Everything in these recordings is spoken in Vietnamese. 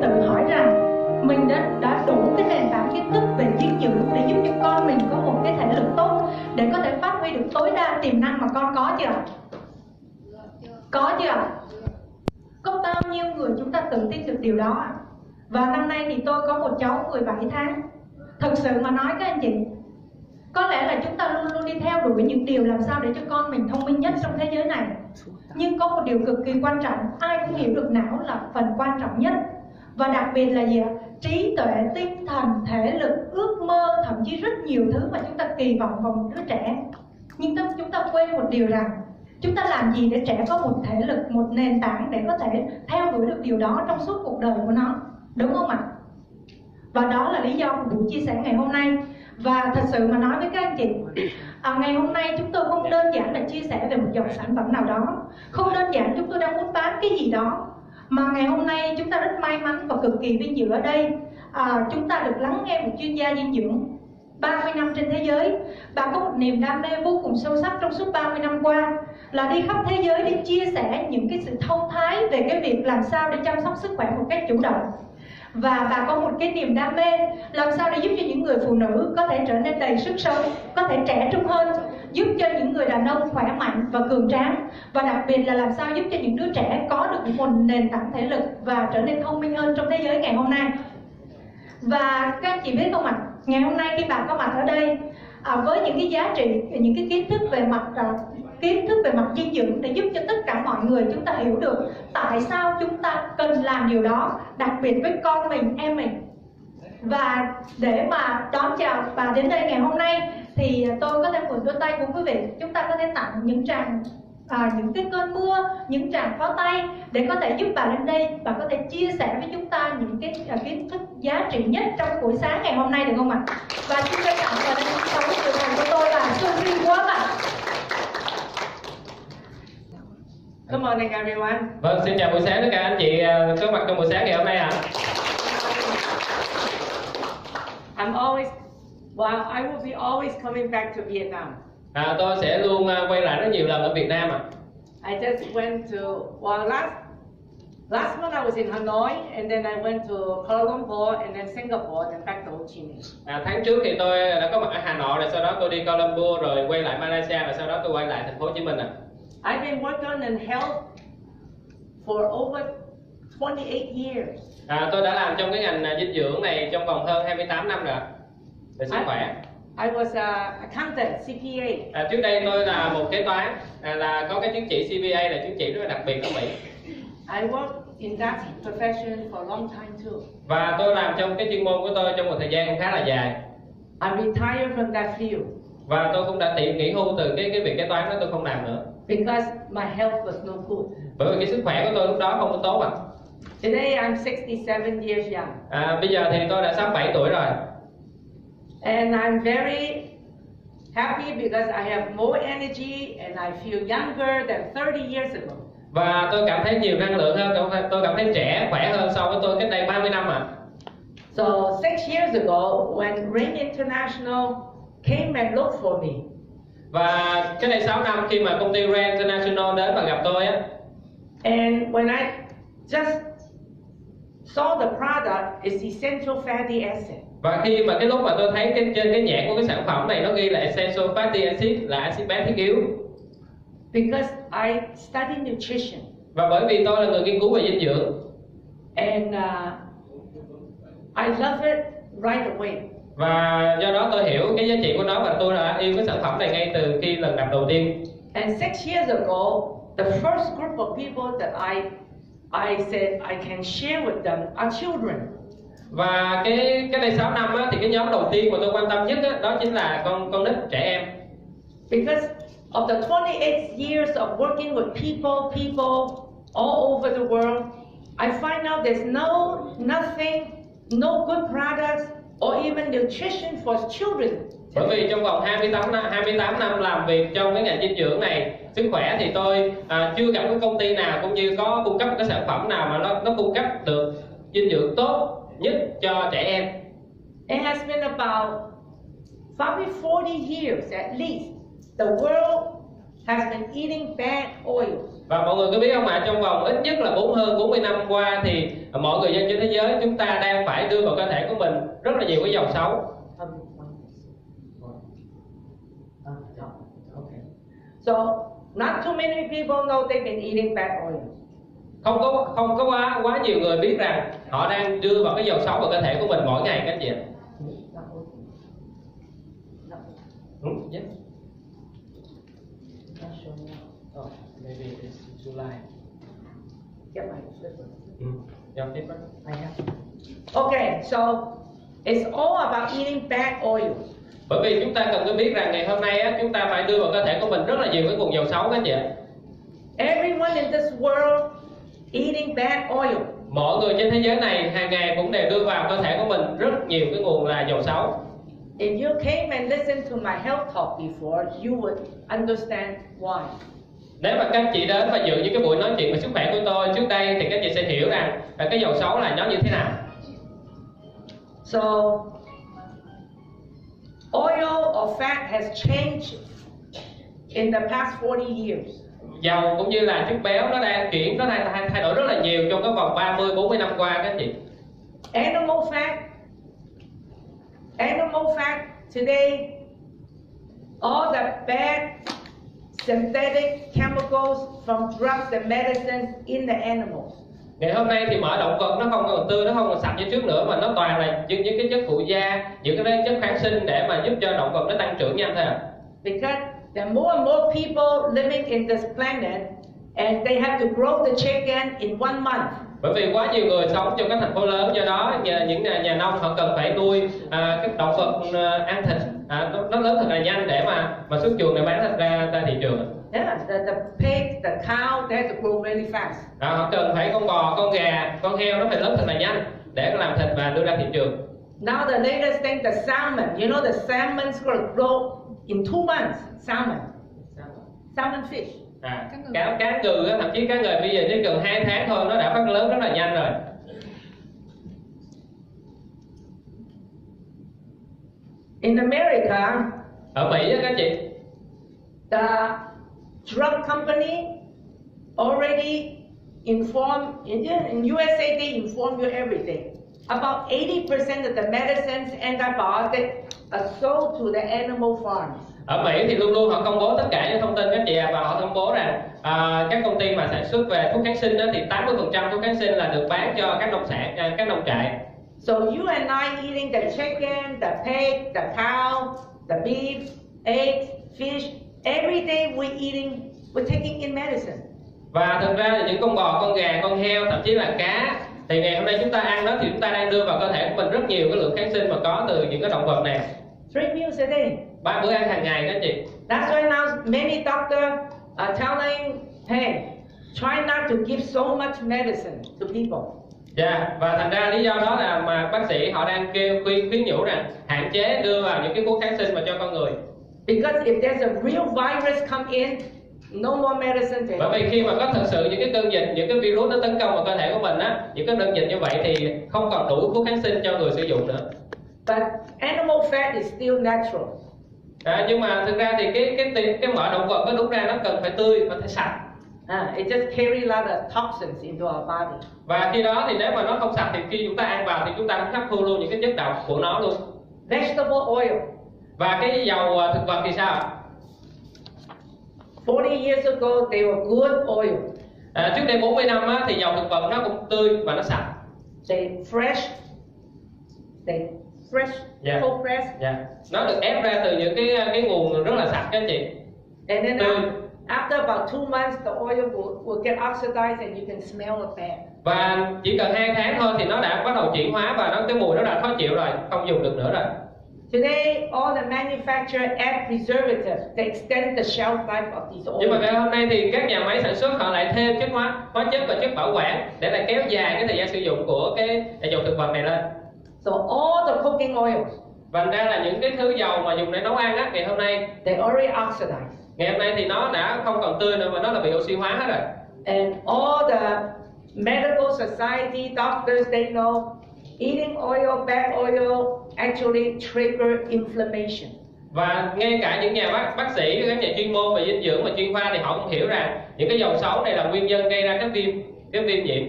tự hỏi rằng mình đã đủ cái nền tảng kiến thức về dinh dưỡng để giúp cho con mình có một cái thể lực tốt, để có thể phát huy được tối đa tiềm năng mà con có chưa ạ? Có chưa ạ? Có bao nhiêu người chúng ta tự tin được điều đó ạ? Và năm nay thì tôi có một cháu 17 tháng. Thật sự mà nói các anh chị, có lẽ là chúng ta luôn luôn đi theo đuổi những điều làm sao để cho con mình thông minh nhất trong thế giới này. Nhưng có một điều cực kỳ quan trọng, ai cũng hiểu được não là phần quan trọng nhất. Và đặc biệt là gì ạ? Trí tuệ, tinh thần, thể lực, ước mơ, thậm chí rất nhiều thứ mà chúng ta kỳ vọng vào một đứa trẻ. Nhưng chúng ta quên một điều rằng, chúng ta làm gì để trẻ có một thể lực, một nền tảng để có thể theo đuổi được điều đó trong suốt cuộc đời của nó. Đúng không ạ? Và đó là lý do của buổi chia sẻ ngày hôm nay. Và thật sự mà nói với các anh chị, ngày hôm nay chúng tôi không đơn giản là chia sẻ về một dòng sản phẩm nào đó, không đơn giản chúng tôi đang muốn bán cái gì đó, mà ngày hôm nay chúng ta rất may mắn và cực kỳ vinh dự ở đây. Chúng ta được lắng nghe một chuyên gia dinh dưỡng 30 năm trên thế giới. Bà có một niềm đam mê vô cùng sâu sắc trong suốt 30 năm qua, là đi khắp thế giới để chia sẻ những cái sự thông thái về cái việc làm sao để chăm sóc sức khỏe một cách chủ động. Và bà có một cái niềm đam mê làm sao để giúp cho những người phụ nữ có thể trở nên đầy sức sống, có thể trẻ trung hơn, giúp cho những người đàn ông khỏe mạnh và cường tráng, và đặc biệt là làm sao giúp cho những đứa trẻ có được một nền tảng thể lực và trở nên thông minh hơn trong thế giới ngày hôm nay. Và các anh chị biết không ạ, ngày hôm nay khi bà có mặt ở đây với những cái giá trị, những cái kiến thức về mặt dinh dưỡng để giúp cho tất cả mọi người chúng ta hiểu được tại sao chúng ta cần làm điều đó, đặc biệt với con mình, em mình. Và để mà đón chào bà đến đây ngày hôm nay thì tôi có thể mượn đôi tay của quý vị, chúng ta có thể tặng những cái cơn mưa, những tràng pháo tay để có thể giúp bà đến đây và có thể chia sẻ với chúng ta những cái kiến thức giá trị nhất trong buổi sáng ngày hôm nay, được không ạ? Và xin trân trọng và đánh chào với người thầy của tôi là Sophie quá ạ. Good morning everyone. Vâng, xin chào buổi sáng tất cả anh chị có mặt trong buổi sáng ngày hôm nay ạ. I will be always coming back to Vietnam. Tôi sẽ luôn quay lại rất nhiều lần ở Việt Nam ạ. I just went to last month I was in Hanoi and then I went to Kuala Lumpur and then Singapore and back to Ho Chi Minh. Tháng trước thì tôi đã có mặt ở Hà Nội, rồi sau đó tôi đi Kuala Lumpur rồi quay lại Malaysia, rồi sau đó tôi quay lại thành phố Hồ Chí Minh ạ. I've been working in health for over 28 years. Tôi đã làm trong cái ngành dinh dưỡng này trong vòng hơn 28 năm rồi về sức khỏe. I was an accountant, CPA. Trước đây tôi là một kế toán, là có cái chứng chỉ CPA, là chứng chỉ rất là đặc biệt ở Mỹ. I worked in that profession for a long time too. Và tôi làm trong cái chuyên môn của tôi trong một thời gian cũng khá là dài. I retired from that field. Và tôi cũng đã nghỉ hưu từ cái việc kế toán đó, tôi không làm nữa. Because my health was no good. Bởi vì cái sức khỏe của tôi lúc đó không có tốt ạ. Today I'm 67 years young. Bây giờ thì tôi đã 67 tuổi rồi. And I'm very happy because I have more energy and I feel younger than 30 years ago. Và tôi cảm thấy nhiều năng lượng hơn, tôi cảm thấy trẻ, khỏe hơn so với tôi cách đây 30 năm ạ. So 6 years ago when Rain International came and looked for me. Và cái này 6 năm khi mà công ty Rain International đến và gặp tôi á. And when I just saw the product is essential fatty acid. Và khi mà cái lúc mà tôi thấy trên cái nhãn của cái sản phẩm này nó ghi là essential fatty acid, là axit béo thiết yếu. Because I study nutrition. Và bởi vì tôi là người nghiên cứu về dinh dưỡng. And I love it right away. Và do đó tôi hiểu cái giá trị của nó và tôi đã yêu cái sản phẩm này ngay từ khi lần gặp đầu tiên. And 6 years ago, the first group of people that I said I can share with them are children. Và cái đây 6 năm á, thì cái nhóm đầu tiên mà tôi quan tâm nhất á, đó chính là con nít, trẻ em. Because of the 28 years of working with people all over the world, I find out there's no good products or even nutrition for children. Bởi vì trong vòng 28 năm làm việc trong cái ngành dinh dưỡng này, sức khỏe, thì tôi chưa gặp cái công ty nào cũng như có cung cấp một cái sản phẩm nào mà nó cung cấp được dinh dưỡng tốt nhất cho trẻ em. It has been about probably 40 years at least. The world has been eating bad oils. Và mọi người có biết không ạ, trong vòng ít nhất là hơn 40 năm qua thì mọi người dân trên thế giới chúng ta đang phải đưa vào cơ thể của mình rất là nhiều cái dầu xấu. So not too many people know they've been eating bad oil. Không có quá nhiều người biết rằng họ đang đưa vào cái dầu xấu vào cơ thể của mình mỗi ngày các anh chị ạ. Yes. Oh, maybe it's July. Get my slipper. I have. Okay, so it's all about eating bad oil. Bởi vì chúng ta cần có biết rằng ngày hôm nay á, chúng ta phải đưa vào cơ thể của mình rất là nhiều cái nguồn dầu xấu các anh chị ạ. Everyone in this world eating bad oil. Mọi người trên thế giới này hàng ngày cũng đều đưa vào cơ thể của mình rất nhiều cái nguồn là dầu xấu. If you came and listened to my health talk before, you would understand why. Nếu mà các chị đến và dự những cái buổi nói chuyện về sức khỏe của tôi trước đây thì các chị sẽ hiểu rằng cái dầu xấu là nó như thế nào. So, oil or fat has changed in the past 40 years. Dầu cũng như là chất béo nó đang thay đổi rất là nhiều trong cái vòng 30-40 năm qua các chị. Animal fat today, all the bad synthetic chemicals from drugs and medicines in the animals. Ngày hôm nay thì mỡ động vật nó không còn tươi, nó không còn sạch như trước nữa, mà nó toàn là những cái chất phụ gia, những cái chất kháng sinh để mà giúp cho động vật nó tăng trưởng nhanh thôi à. Because there are more and more people living in this planet and they have to grow the chicken in 1 month. Bởi vì quá nhiều người sống trong các thành phố lớn, do đó những nhà nông họ cần phải nuôi các động vật ăn thịt nó lớn thật là nhanh để mà xuất chuồng để bán ra thị trường. Yeah, the pig, the cow, they have to grow really fast. Họ cần phải con bò, con gà, con heo nó phải lớn thật là nhanh để làm thịt và đưa ra thị trường. Now the latest thing, the salmon. You know the salmon's going to grow in 2 months. Salmon fish. Cá ngừ thậm chí cá ngừ bây giờ chỉ cần 2 tháng thôi nó đã phát lớn rất là nhanh rồi. In America, ở Mỹ á các chị, the drug company already informed, in USA they inform you everything. About 80% of the medicines, antibiotics are sold to the animal farms. Ở Mỹ thì luôn luôn họ công bố tất cả những thông tin các chị và họ thông bố rằng các công ty mà sản xuất về thuốc kháng sinh đó, thì 80% thuốc kháng sinh là được bán cho các nông trại. So you and I eating the chicken, the pig, the cow, the beef, eggs, fish, every day we're taking in medicine. Và thực ra là những con bò, con gà, con heo, thậm chí là cá thì ngày hôm nay chúng ta ăn đó thì chúng ta đang đưa vào cơ thể của mình rất nhiều cái lượng kháng sinh mà có từ những cái động vật này. 3 meals a day. 3 bữa ăn hàng ngày đó chị. That's why now many doctors are telling, hey, try not to give so much medicine to people. Dạ, và thành ra lý do đó là mà bác sĩ họ đang khuyên nhủ rằng hạn chế đưa vào những cái thuốc kháng sinh mà cho con người. Because if there's a real virus come in, no more medicine. Bởi vì khi mà có thực sự những cái cơn dịch, những cái virus nó tấn công vào cơ thể của mình á, những cái đơn dịch như vậy thì không còn đủ thuốc kháng sinh cho người sử dụng nữa. But animal fat is still natural. Nhưng mà thực ra thì cái mỡ động vật nó đúng ra nó cần phải tươi và phải sạch. It just carry a lot of toxins into our body. Và khi đó thì nếu mà nó không sạch thì khi chúng ta ăn vào thì chúng ta cũng hấp thu luôn những cái chất độc của nó luôn. Vegetable oil. Và cái dầu thực vật thì sao? 40 years ago they were good oil. Trước đây 40 năm á, thì dầu thực vật nó cũng tươi và nó sạch. They fresh, Yeah. cold press. Yeah. Nó được ép ra từ những cái nguồn rất là sạch các chị. And then after about 2 months, the oil will get oxidized and you can smell it bad. Và chỉ cần 2 tháng thôi thì nó đã bắt đầu chuyển hóa và cái mùi nó đã khó chịu rồi, không dùng được nữa rồi. Today, all the manufacturers add preservatives to extend the shelf life of these oils. Nhưng mà ngày hôm nay thì các nhà máy sản xuất họ lại thêm chất hóa chất và chất bảo quản để là kéo dài cái thời gian sử dụng của cái dầu thực vật này lên. So all the cooking oils, và ra là những cái thứ dầu mà dùng để nấu ăn á, ngày hôm nay they already oxidized. Ngày hôm nay thì nó đã không còn tươi nữa mà nó là bị oxy hóa hết rồi. And all the medical society doctors, they know eating oil, bad oil actually trigger inflammation. Và ngay cả những nhà bác sĩ, các nhà chuyên môn về dinh dưỡng và chuyên khoa thì họ cũng hiểu rằng những cái dầu xấu này là nguyên nhân gây ra cái viêm nhiễm.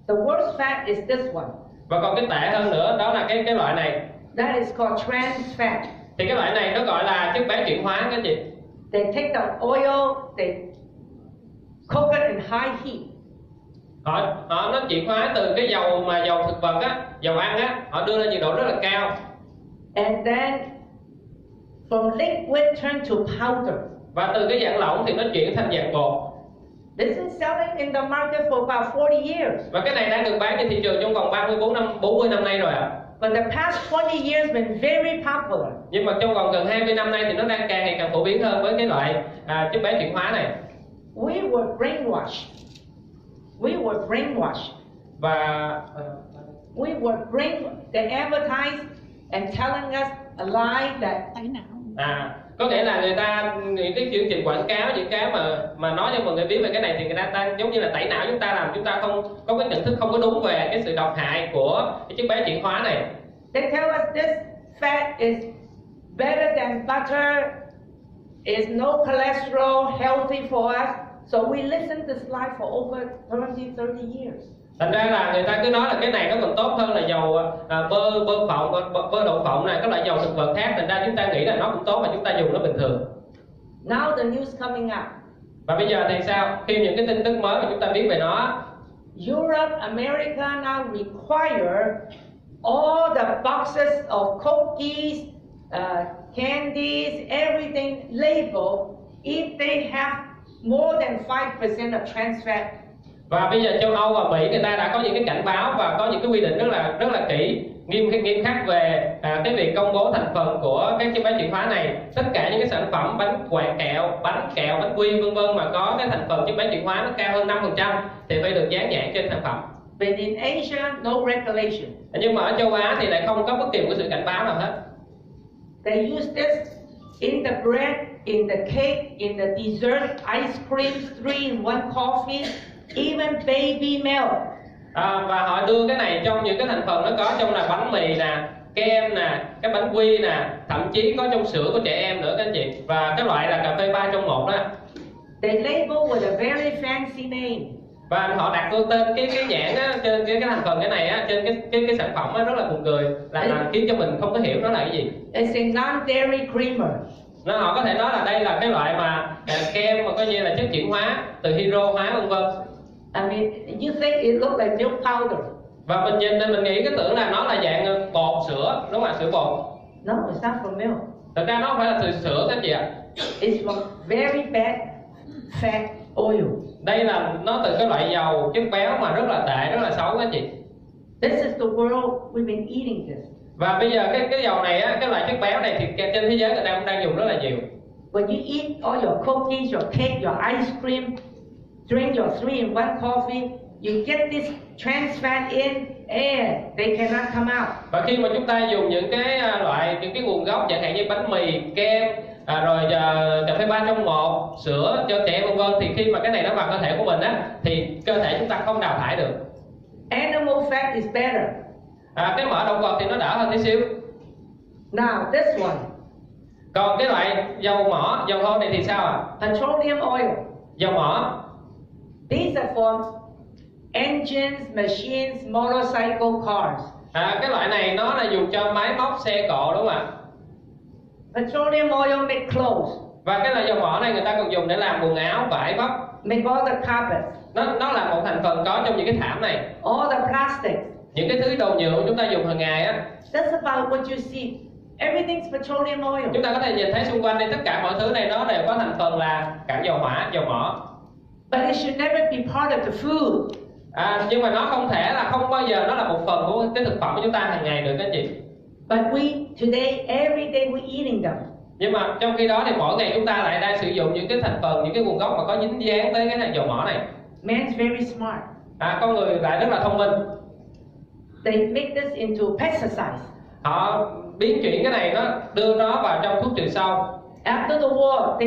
The worst fat is this one. Và còn cái tệ hơn nữa đó là cái loại này. That is called trans fat. Thì cái loại này nó gọi là chất béo chuyển hóa các chị. They take the oil, they cook it in high heat. Nó chuyển hóa từ cái dầu thực vật á, dầu ăn á, họ đưa lên nhiệt độ rất là cao. And then from liquid turn to powder. Và từ cái dạng lỏng thì nó chuyển thành dạng bột. This is selling in the market for about 40 years. Và cái này đang được bán trên thị trường trong vòng 40 năm nay rồi ạ. But the past 20 years been very popular. Nhưng mà trong vòng gần 20 năm nay thì nó đang càng ngày càng phổ biến hơn với cái loại chất béo chuyển hóa này. We were brainwashed. Và they advertise and telling us a lie that có nghĩa là người ta những cái chương trình quảng cáo, những cái mà nói cho mọi người biết về cái này thì người ta giống như là tẩy não chúng ta, làm chúng ta không có cái nhận thức không có đúng về cái sự độc hại của cái chất béo chuyển hóa này. They tell us this fat is better than butter, is no cholesterol, healthy for us. So we listen to this lie for over 30 years. Thành ra là người ta cứ nói là cái này nó còn tốt hơn là dầu bơ đậu phộng này, các loại dầu thực vật khác. Thành ra chúng ta nghĩ là nó cũng tốt và chúng ta dùng nó bình thường. Now the news coming up. Và bây giờ thì sao? Khi những cái tin tức mới mà chúng ta biết về nó, Europe, America now require all the boxes of cookies, candies, everything labeled if they have more than 5% of trans fat. Và bây giờ châu Âu và Mỹ người ta đã có những cái cảnh báo và có những cái quy định rất là kỹ, nghiêm khắc về cái việc công bố thành phần của các chất béo chuyển hóa này. Tất cả những cái sản phẩm bánh kẹo, bánh quy vân vân mà có cái thành phần chất béo chuyển hóa nó cao hơn 5% thì phải được dán nhãn trên sản phẩm. But in Asia, no regulation. Nhưng mà ở châu Á thì lại không có bất kỳ một sự cảnh báo nào hết. They use this in the bread, in the cake, in the dessert, ice cream, 3-in-1 coffee, even baby milk. Và họ đưa cái này trong những cái thành phần nó có trong là bánh mì nè, kem nè, cái bánh quy nè, thậm chí có trong sữa của trẻ em nữa các anh chị. Và cái loại là cà phê 3 trong 1 đó. They label with a very fancy name. Và họ đặt luôn tên cái nhãn á, trên cái thành phần cái này á, trên cái sản phẩm á, rất là buồn cười, là khiến cho mình không có hiểu nó là cái gì. It's a non-dairy creamer. Họ có thể nói là đây là cái loại mà kem mà coi như là chất chuyển hóa từ hydro hóa vân vân. I mean, you think it looks like milk powder? Và mình nhìn nên mình nghĩ cái tưởng là nó là dạng bột sữa, đúng không ạ? Sữa bột. No, it's not from milk. Thực ra nó không phải là từ sữa các chị ạ. It's from very bad fat oil. Đây là nó từ cái loại dầu chất béo mà rất là tệ, rất là xấu các chị. This is the world we've been eating this. Và bây giờ cái dầu này á, cái loại chất béo này thì trên thế giới người ta cũng đang dùng rất là nhiều. When you eat all your cookies, your cake, your ice cream, drink your 3-in-1 coffee, you get this trans fat in and they cannot come out. Và khi mà chúng ta dùng những cái nguồn gốc chẳng hạn như bánh mì, kem, rồi cà phê 3 trong 1, sữa cho trẻ vân vân, thì khi mà cái này nó vào cơ thể của mình á thì cơ thể chúng ta không đào thải được. Animal fat is better. Cái mỡ động vật thì nó đỡ hơn tí xíu. Now this one. Còn cái loại dầu thô này thì sao ạ? Petroleum oil. Dầu mỏ. These are for engines, machines, motorcycle, cars. Cái loại này nó là dùng cho máy móc, xe cộ đúng không ạ? Petroleum oil make clothes. Và cái loại dầu mỏ này người ta còn dùng để làm quần áo, vải vóc. Make all the carpets. Nó là một thành phần có trong những cái thảm này. All the plastics. Những cái thứ đồ nhựa chúng ta dùng hàng ngày á. That's about what you see. Everything's petroleum oil. Chúng ta có thể nhìn thấy xung quanh đây tất cả mọi thứ này nó đều có thành phần là cặn dầu hỏa, dầu mỏ. But it should never be part of the food. Nhưng mà nó không bao giờ nó là một phần của cái thực phẩm của chúng ta hàng ngày được các chị. But we today, every day we're eating them. Nhưng mà trong khi đó thì mỗi ngày chúng ta lại đang sử dụng những cái thành phần, những cái nguồn gốc mà có dính dáng tới cái dầu mỏ này. Man's very smart. Con người lại rất là thông minh. They make this into pesticides. Họ biến chuyển cái này, nó đưa nó vào trong thuốc trừ sâu. After the war,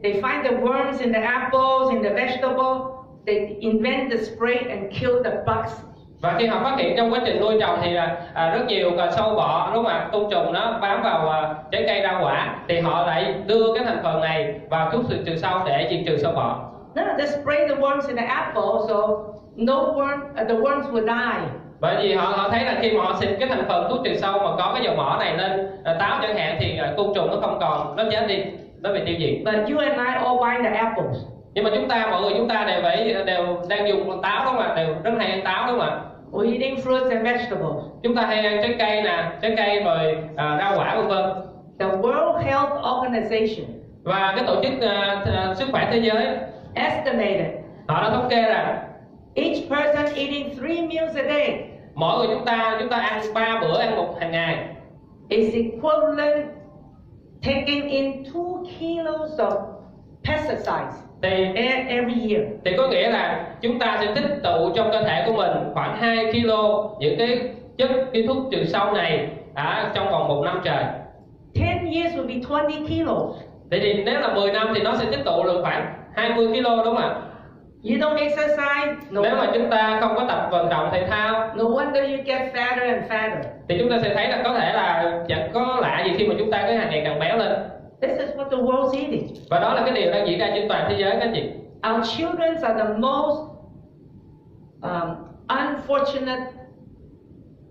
they find the worms in the apples, in the vegetable. They invent the spray and kill the bugs Và khi họ phát hiện trong quá trình nuôi trồng thì rất nhiều sâu bọ, đúng không ạ, côn trùng nó bám vào trái cây rau quả, thì họ lại đưa cái thành phần này vào thuốc trừ sâu để diệt trừ sâu bọ. No, they spray the worms in the apple, so the worms will die. Bởi vì họ thấy là khi mà họ xịt cái thành phần thuốc trừ sâu mà có cái dầu mỏ này lên táo chẳng hạn, thì côn trùng nó không còn, nó chết đi, nó bị tiêu diệt. But you and I all buy the apples. Nhưng mà mọi người chúng ta đều đang dùng táo, đúng không ạ, đều rất hay ăn táo, đúng không ạ? We're eating fruits and vegetables. Chúng ta hay ăn trái cây nè, trái cây rồi rau quả vân vân. The World Health Organization Và cái tổ chức sức khỏe thế giới estimated họ đã thống kê rằng each person eating 3 meals a day mỗi người chúng ta ăn 3 bữa ăn một hàng ngày is equivalent taking in 2 kilos of pesticides every year. Thì có nghĩa là chúng ta sẽ tích tụ trong cơ thể của mình khoảng 2 kg những cái thuốc trừ sâu này trong vòng 1 năm trời. 10 years will be 20 kilos. Thì nếu là 10 năm thì nó sẽ tích tụ được khoảng 20 kg, đúng không ạ? You don't exercise, nếu mà chúng ta không có tập vận động thể thao, no wonder you get fatter and fatter. Thì chúng ta sẽ thấy là có thể là chẳng có lạ gì khi mà chúng ta cứ hàng ngày càng béo lên. This is what the world's eating. Và đó là cái điều đang diễn ra trên toàn thế giới các anh chị. Our children are the most unfortunate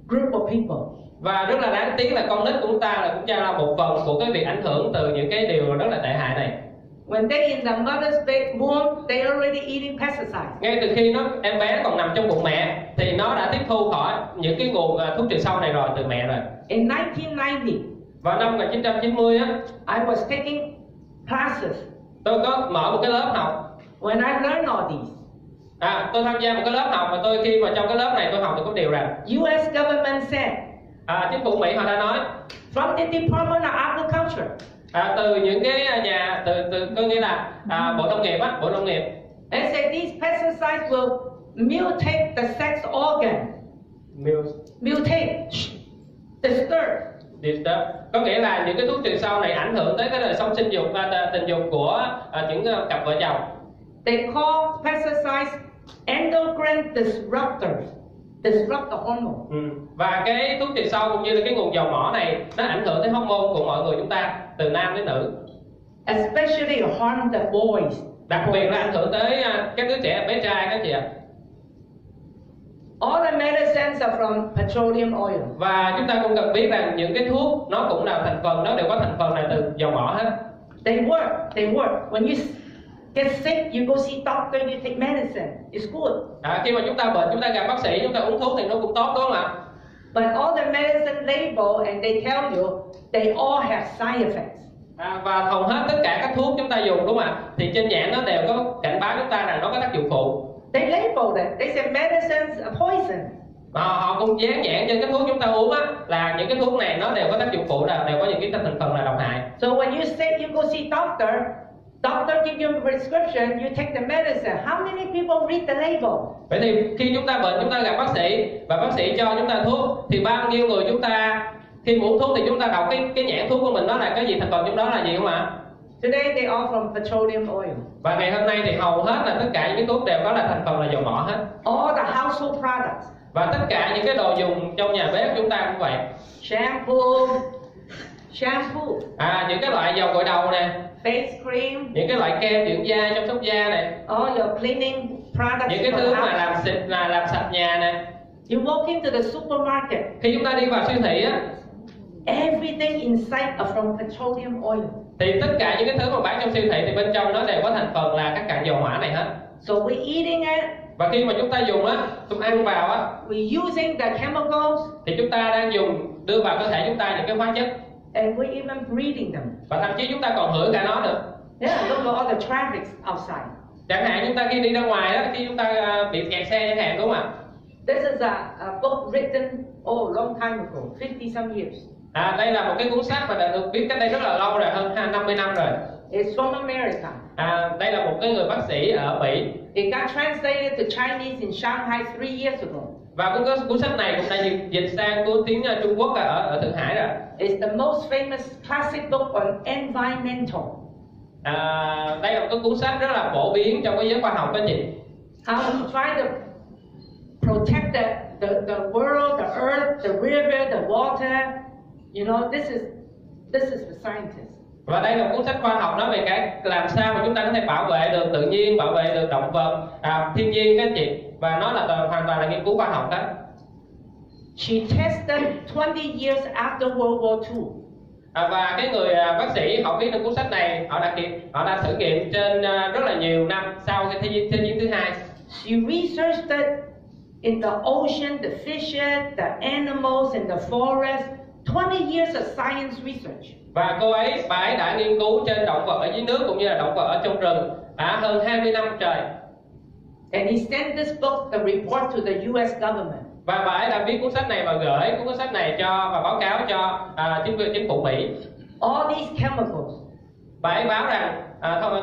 group of people. Và rất là đáng tiếc là con nít của chúng ta cũng là một phần của cái việc ảnh hưởng từ những cái điều rất là tệ hại này. When they in the mother's womb, they already eating pesticides. Ngay từ khi em bé còn nằm trong bụng mẹ thì nó đã tiếp thu khỏi những cái nguồn thuốc trừ sâu này rồi từ mẹ rồi. In 1990, vào năm 1990 I was taking classes. Tôi có mở một cái lớp học. When I learned all these, tôi tham gia một cái lớp học và khi mà trong cái lớp này tôi học được có điều rằng US government said, chính phủ Mỹ họ đã nói from the Department of Agriculture, từ những cái nhà từ có nghĩa là Bộ Nông nghiệp Bộ Nông nghiệp. They say these pesticides will mutate the sex organ. Mutate, disturb. Có nghĩa là những cái thuốc trừ sâu này ảnh hưởng tới cái đời sống sinh dục và tình dục của những cặp vợ chồng. They call pesticides endocrine disruptors. Disrupt the hormone. Và cái thuốc trừ sâu cũng như là cái nguồn dầu mỏ này nó ảnh hưởng tới hormone của mọi người chúng ta, từ nam đến nữ. Especially harm the boys. Đặc biệt là ảnh hưởng tới các đứa trẻ, bé trai các chị ạ. All the medicines are from petroleum oil. Và chúng ta cũng cần biết rằng những cái thuốc nó cũng là thành phần, nó đều có thành phần này từ dầu mỏ hết. They work. When you get sick, you go see doctor, you take medicine. It's good. Khi mà chúng ta bệnh, chúng ta gặp bác sĩ, chúng ta uống thuốc thì nó cũng tốt, đúng không ạ? But all the medicine label and they tell you they all have side effects. Và hầu hết tất cả các thuốc chúng ta dùng, đúng không ạ? Thì trên nhãn nó đều có cảnh báo chúng ta rằng nó có tác dụng phụ. They label it. They say medicine's a poison. Và họ cũng dán nhãn trên cái thuốc chúng ta uống là những cái thuốc này nó đều có tác dụng phụ, đều có những cái thành phần là độc hại. So when you say you go see doctor give you a prescription, you take the medicine. How many people read the label? Vậy thì khi chúng ta bệnh, chúng ta gặp bác sĩ và bác sĩ cho chúng ta thuốc, thì bao nhiêu người chúng ta khi uống thuốc thì chúng ta đọc cái nhãn thuốc của mình nó là cái gì, thành phần trong đó là gì không ạ? Today they all from petroleum oil. Và ngày hôm nay thì hầu hết là tất cả những cái thuốc đều có là thành phần là dầu mỏ hết. All the household products. Và tất cả những cái đồ dùng trong nhà bếp chúng ta cũng vậy. Shampoo. Những cái loại dầu gội đầu nè. Face cream. Những cái loại kem dưỡng da, chăm sóc da này. All your cleaning products. Những cái thứ mà làm sạch nhà nè. You walk into the supermarket. Khi chúng ta đi vào siêu thị everything inside are from petroleum oil. Thì tất cả những cái thứ mà bán trong siêu thị thì bên trong nó đều có thành phần là các cặn dầu hỏa này hết. So we're eating it. Và khi mà chúng ta dùng chúng ăn vào we're using the chemicals. Thì chúng ta đang đưa vào cơ thể chúng ta những cái hóa chất. And we're even breathing them. Và thậm chí chúng ta còn hửi cả nó được. Yeah, look at all the traffic outside. Chẳng hạn chúng ta khi đi ra ngoài khi chúng ta bị kẹt xe chẳng hạn, đúng không ạ? This is a book written long time ago, 50 some years. Đây là một cái cuốn sách mà đã được viết cách đây rất là lâu rồi, hơn 50 năm rồi. It's from America. Đây là một cái người bác sĩ ở Mỹ. It got translated to Chinese in Shanghai 3 years ago. Và cuốn sách này cũng đã dịch sang tiếng Trung Quốc ở Thượng Hải rồi. It's the most famous classic book on environmental. Đây là một cái cuốn sách rất là phổ biến trong cái giới khoa học đó chị. How to try to protect the world, the earth, the river, the water. You know, this is the scientist. Và đây là cuốn sách khoa học nói về cái làm sao mà chúng ta có thể bảo vệ được tự nhiên, bảo vệ được động vật, thiên nhiên các chị. Và nó là hoàn toàn là nghiên cứu khoa học đó. She tested 20 years after World War II. Và cái người bác sĩ họ viết trong cuốn sách này, họ đã thử nghiệm trên rất là nhiều năm sau cái thế chiến thứ hai. She researched in the ocean, the fishes, the animals in the forest. 20 years of science research. Và bà ấy đã nghiên cứu trên động vật ở dưới nước cũng như là động vật ở trong rừng hơn 20 năm trời. And he sent this book, the report, to the U.S. government. Và bà ấy đã viết cuốn sách này và gửi cuốn sách này và báo cáo cho chính phủ Mỹ. All these chemicals. Bà ấy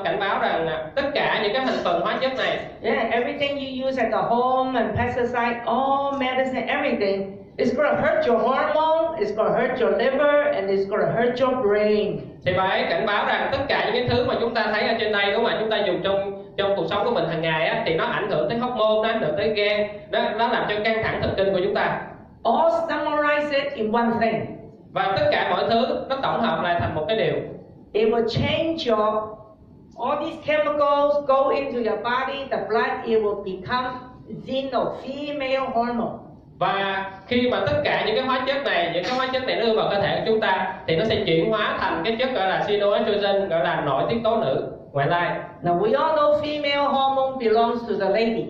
cảnh báo rằng tất cả những cái thành phần hóa chất này. Yeah, everything you use at the home and pesticide, all medicine, everything. It's going to hurt your hormone, it's going to hurt your liver, and it's going to hurt your brain. Thì bà ấy cảnh báo rằng tất cả những cái thứ mà chúng ta thấy ở trên đây, đúng không ạ? Chúng ta dùng trong cuộc sống của mình hàng ngày á, thì nó ảnh hưởng tới hormone, nó ảnh hưởng tới gan, nó làm cho căng thẳng thần kinh của chúng ta. All summarize it in one thing. Và tất cả mọi thứ nó tổng hợp lại thành một cái điều. It will change all these chemicals go into your body, the blood, it will become female hormone. Và khi mà tất cả những cái hóa chất này đưa vào cơ thể của chúng ta thì nó sẽ chuyển hóa thành cái chất gọi là xenoestrogen, gọi là nội tiết tố nữ ngoại lai. Now we all know female hormone belongs to the ladies.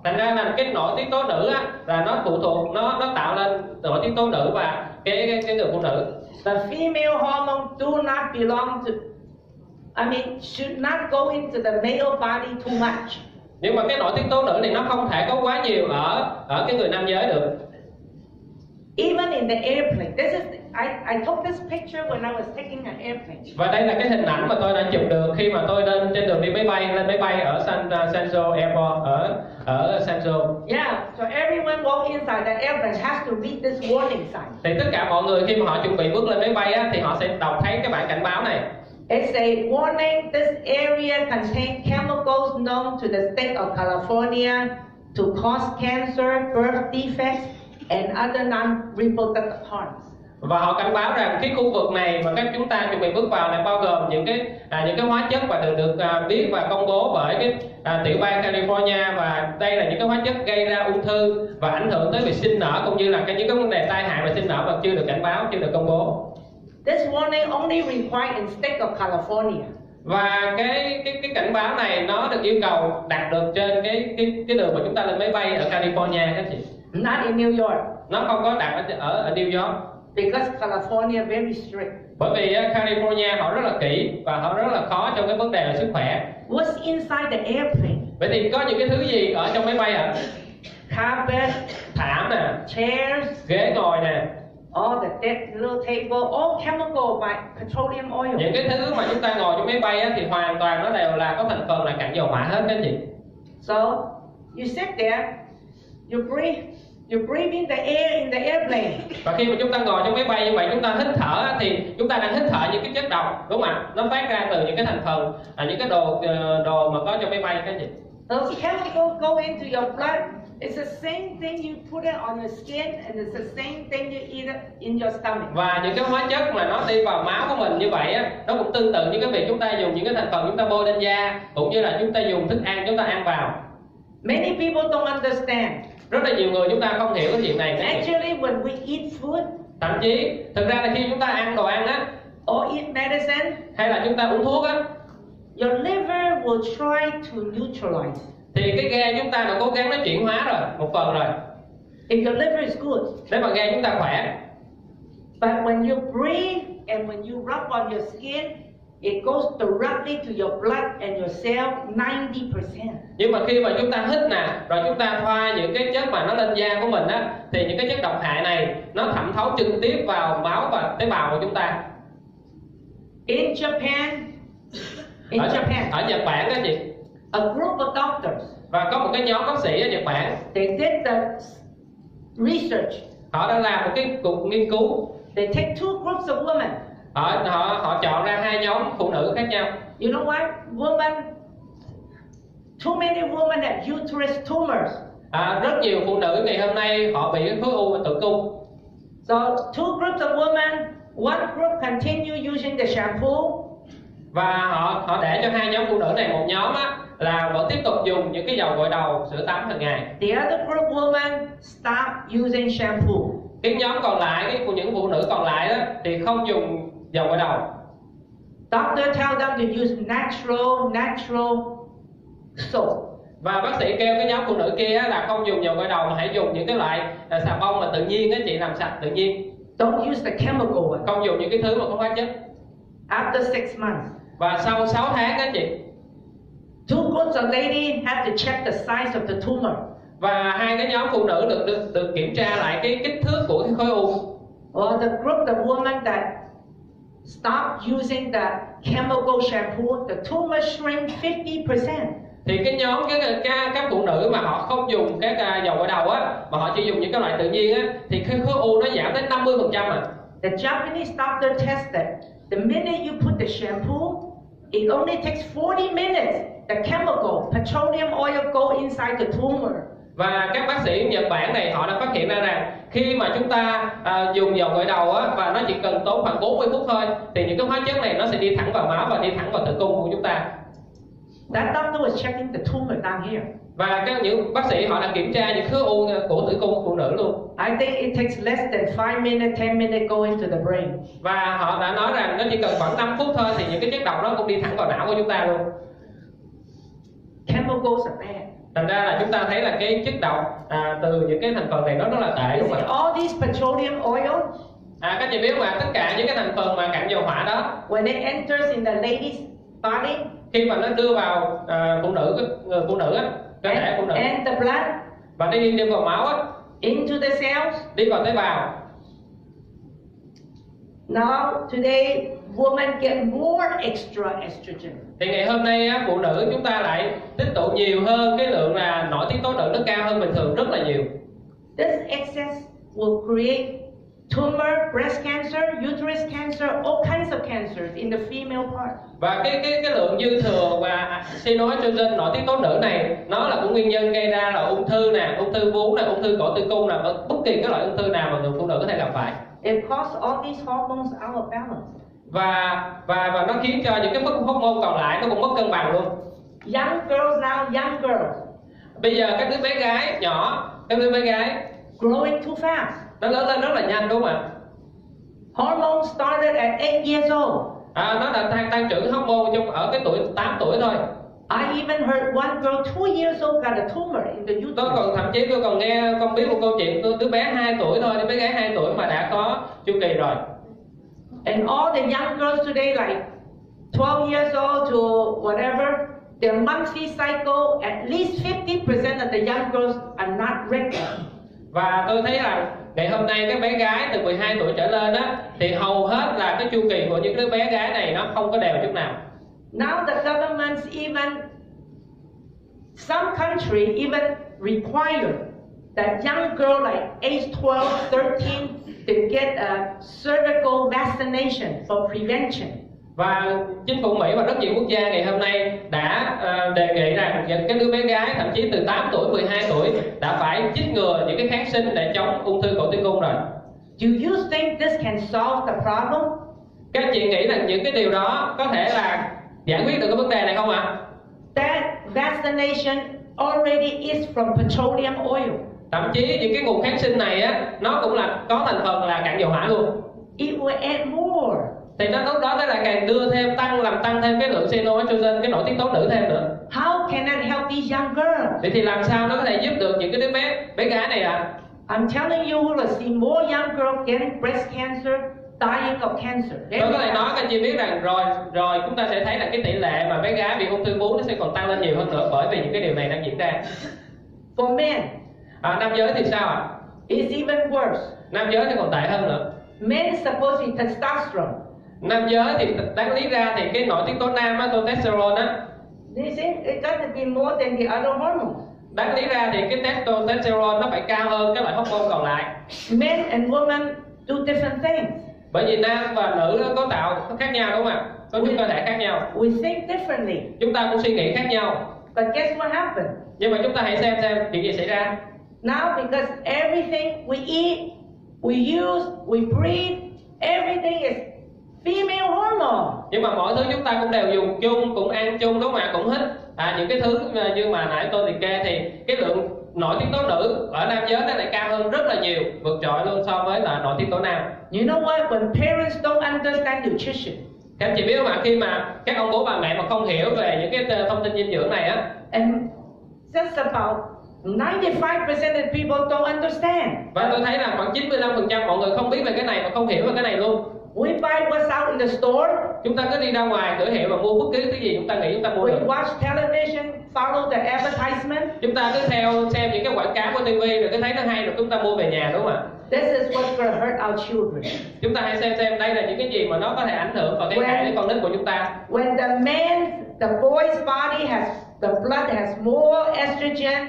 Thành ra là cái nội tiết tố nữ á, là nó phụ thuộc, nó tạo lên nội tiết tố nữ và cái người phụ nữ. The female hormone do not belong to, should not go into the male body too much. Nhưng mà cái nội tiết tố nữ thì nó không thể có quá nhiều ở cái người nam giới được. Even in the airplane, I took this picture when I was taking an airplane. Và đây là cái hình ảnh mà tôi đã chụp được khi mà tôi trên đường đi lên máy bay ở San Jose Airport ở San Jose. Yeah, so everyone walk inside the airplane has to read this warning sign. Thì tất cả mọi người khi mà họ chuẩn bị bước lên máy bay á, thì họ sẽ đọc thấy cái bảng cảnh báo này. It's a warning, this area contains chemicals known to the state of California to cause cancer, birth defects, and other non-reproductive harms. Và họ cảnh báo rằng cái khu vực này mà các chúng ta chuẩn bị bước vào này bao gồm những cái hóa chất và được biết và công bố bởi cái tiểu bang California, và đây là những cái hóa chất gây ra ung thư và ảnh hưởng tới việc sinh nở cũng như là những cái vấn đề tai hại về sinh nở mà chưa được cảnh báo, chưa được công bố. This warning only required in state of California. Và cái cảnh báo này nó được yêu cầu đặt được trên cái đường mà chúng ta lên máy bay ở California các chị. Not in New York. Nó không có đặt ở New York. Because California very strict. Bởi vì California họ rất là kỹ và họ rất là khó trong cái vấn đề về sức khỏe. What's inside the airplane? Vậy thì có những cái thứ gì ở trong máy bay ạ? Carpet, thảm nè, chairs, ghế ngồi nè, all the dead little table, all chemical by petroleum oil. Những cái thứ mà chúng ta ngồi trong máy bay á, thì hoàn toàn nó đều là có thành phần là cặn dầu hỏa hết các chị. So you sit there, you breathe in the air in the airplane. Và khi mà chúng ta ngồi trong máy bay như vậy, chúng ta hít thở thì chúng ta đang hít thở những cái chất độc, đúng không ạ? Nó phát ra từ những cái thành phần, những cái đồ mà có trong máy bay các chị. Those chemicals go into your blood. It's the same thing you put it on your skin, and it's the same thing you eat it in your stomach. Và những cái hóa chất mà nó đi vào máu của mình như vậy á, nó cũng tương tự như cái việc chúng ta dùng những cái thành phần chúng ta bôi lên da, cũng như là chúng ta dùng thức ăn chúng ta ăn vào. Many people don't understand. Rất là nhiều người chúng ta không hiểu cái chuyện này. Actually, when we eat food, thậm chí thực ra là khi chúng ta ăn đồ ăn á, or eat medicine, hay là chúng ta uống thuốc á, your liver will try to neutralize. Thì cái gan chúng ta đã cố gắng nó chuyển hóa rồi, một phần rồi. If your liver is good, nếu mà gan chúng ta khỏe. But when you breathe and when you rub on your skin, it goes directly to your blood and your cell 90%. Nhưng mà khi mà chúng ta hít nè, rồi chúng ta thoa những cái chất mà nó lên da của mình á, thì những cái chất độc hại này nó thẩm thấu trực tiếp vào máu và tế bào của chúng ta. In Japan, ở Nhật Bản đó chị, a group of doctors, và có một cái nhóm bác sĩ ở Nhật Bản, they did the research. Họ đã làm một cái cuộc nghiên cứu. They take two groups of women. Họ chọn ra hai nhóm phụ nữ khác nhau. You know what? Too many women have uterus tumors. Rất nhiều phụ nữ ngày hôm nay họ bị cái khối u và tử cung. So two groups of women, one group continue using the shampoo, Và họ để cho hai nhóm phụ nữ này, một nhóm là vẫn tiếp tục dùng những cái dầu gội đầu, sữa tắm hàng ngày. the other group women stop using shampoo. Cái nhóm còn lại, những phụ nữ còn lại đó thì không dùng dầu gội đầu. Doctor tell them to use natural soap. Và bác sĩ kêu cái nhóm phụ nữ kia là không dùng dầu gội đầu mà hãy dùng những cái loại xà bông mà tự nhiên chị, làm sạch tự nhiên. Don't use the chemical one. Không dùng những cái thứ mà có hóa chất. After 6 months, Và sau 6 tháng chị, two groups of ladies have to check the size of the tumor. và hai cái nhóm phụ nữ được kiểm tra lại cái kích thước của cái khối u. Well, the group of women that stop using the chemical shampoo, the tumor shrink 50%. Thì cái nhóm các phụ nữ mà họ không dùng các dầu gội đầu mà họ chỉ dùng những cái loại tự nhiên thì cái khối u nó giảm tới 50%. The Japanese doctor tested. The minute you put the shampoo, it only takes 40 minutes. The chemical, petroleum oil go inside the tumor. Và các bác sĩ Nhật Bản này họ đã phát hiện ra rằng khi mà chúng ta dùng dầu gội đầu và nó chỉ cần tốn khoảng 40 phút thôi, thì những cái hóa chất này nó sẽ đi thẳng vào máu và đi thẳng vào tử cung của chúng ta. That doctor was checking the tumor down here. Và những bác sĩ họ đã kiểm tra những khối u của tử cung của phụ nữ luôn. I think it takes less than 5 minutes, 10 minutes go into the brain. Và họ đã nói rằng nó chỉ cần khoảng 5 phút thôi thì những cái chất độc đó cũng đi thẳng vào não của chúng ta luôn. Chemicals are bad. Thành ra là chúng ta thấy là cái chất độc từ những cái thành phần này nó rất là tệ, đúng không ạ? All these petroleum oil, Các chị biết mà tất cả những cái thành phần mà cặn dầu hỏa đó, when it enters in the lady's body, khi mà nó đưa vào người phụ nữ cơ thể phụ nữ, and the blood, và nó đi vào máu into the cells. đi vào tế bào. Now today, women get more extra estrogen. Thì ngày hôm nay phụ nữ chúng ta lại tích tụ nhiều hơn cái lượng là nội tiết tố nữ nó cao hơn bình thường rất là nhiều. This excess will create tumor, breast cancer, uterus cancer, all kinds of cancers in the female part. Và cái lượng dư thừa và estrogen, nội tiết tố nữ này, nó là cũng nguyên nhân gây ra là ung thư nè, ung thư vú nè, ung thư cổ tử cung nè, bất kỳ cái loại ung thư nào mà người phụ nữ có thể gặp phải. It causes all these hormones out of balance. Và nó khiến cho những cái hormone còn lại nó cũng mất cân bằng luôn. Young girls now, young girls. Bây giờ các đứa bé gái nhỏ, các đứa bé gái growing too fast. nó lớn lên rất là nhanh, đúng không ạ? Hormones started at 8 years old. Nó đã tăng trưởng hormone ở cái tuổi 8 tuổi thôi. I even heard one girl 2 years old got a tumor in the uterus. Thậm chí tôi còn biết một câu chuyện đứa bé 2 tuổi thôi, đứa bé gái 2 tuổi mà đã có chu kỳ rồi. And all the young girls today, like 12 years old to whatever, their monthly cycle, at least 50% of the young girls are not regular. Và tôi thấy là ngày hôm nay các bé gái từ 12 tuổi trở lên thì hầu hết là cái chu kỳ của những đứa bé gái này nó không có đều chút nào. Now the governments even, some country even require that young girl like age 12, 13 to get a cervical vaccination for prevention. Và chính phủ Mỹ và rất nhiều quốc gia ngày hôm nay đã đề nghị rằng những cái đứa bé gái thậm chí từ 8 tuổi, 12 tuổi đã phải chích ngừa những cái kháng sinh để chống ung thư cổ tử cung rồi. Do you think this can solve the problem? Các chị nghĩ rằng những cái điều đó có thể là giải quyết được cái vấn đề này không ạ? That vaccination already is from petroleum oil. Thậm chí những cái nguồn kháng sinh này nó cũng là có thành phần là cặn dầu hỏa luôn. It will add more. Thì nó lúc đó là càng đưa thêm làm tăng thêm cái lượng estrogen, cái nội tiết tố nữ thêm nữa. How can that help these young girls? Thì làm sao nó có thể giúp được những cái đứa bé gái này ạ? I'm telling you, we will see more young girls getting breast cancer, dying of cancer. Tôi có thể nói các anh chị biết rằng rồi chúng ta sẽ thấy là cái tỷ lệ mà bé gái bị ung thư vú nó sẽ còn tăng lên nhiều hơn nữa bởi vì những cái điều này đang diễn ra. For men, Nam giới thì sao ạ? it's even worse. Nam giới thì còn tệ hơn nữa. Men is supposed to be testosterone. Nam giới thì đáng lý ra thì cái nội tiết tố nam testosterone They say it got to be more than the other hormones. đáng lý ra thì cái testosterone nó phải cao hơn các loại hormone còn lại. Men and women do different things. Bởi vì nam và nữ nó có tạo khác nhau, đúng không ạ? Có những cơ thể khác nhau. We think differently. Chúng ta cũng suy nghĩ khác nhau. But guess what happened? Nhưng mà chúng ta hãy xem chuyện gì xảy ra. Now because everything we eat, we use, we breathe, everything is female hormone. Nhưng mà mọi thứ chúng ta cũng đều dùng chung, cũng ăn chung, đúng không ạ? Cũng hít những cái thứ như mà nãy tôi liệt kê thì cái lượng nội tiết tố nữ ở nam giới nó lại cao hơn rất là nhiều, vượt trội luôn so với là nội tiết tố nam. You know what? When parents don't understand nutrition, Các anh chị biết không ạ? Khi mà các ông bố bà mẹ mà không hiểu về những cái thông tin dinh dưỡng này á, and just about 95% of people don't understand. và tôi thấy là khoảng 95% mọi người không biết về cái này và không hiểu về cái này luôn. We buy what's out in the store. Chúng ta cứ đi ra ngoài cửa hiệu và mua bất cứ cái gì chúng ta nghĩ chúng ta mua We được. watch television, follow the advertisement. Chúng ta cứ xem những cái quảng cáo của TV rồi cứ thấy nó hay rồi chúng ta mua về nhà, đúng không ạ? This is what's going to hurt our children. Chúng ta hãy xem đây là những cái gì mà nó có thể ảnh hưởng vào cái hại đến con nít của chúng ta. When the boy's body the blood has more estrogen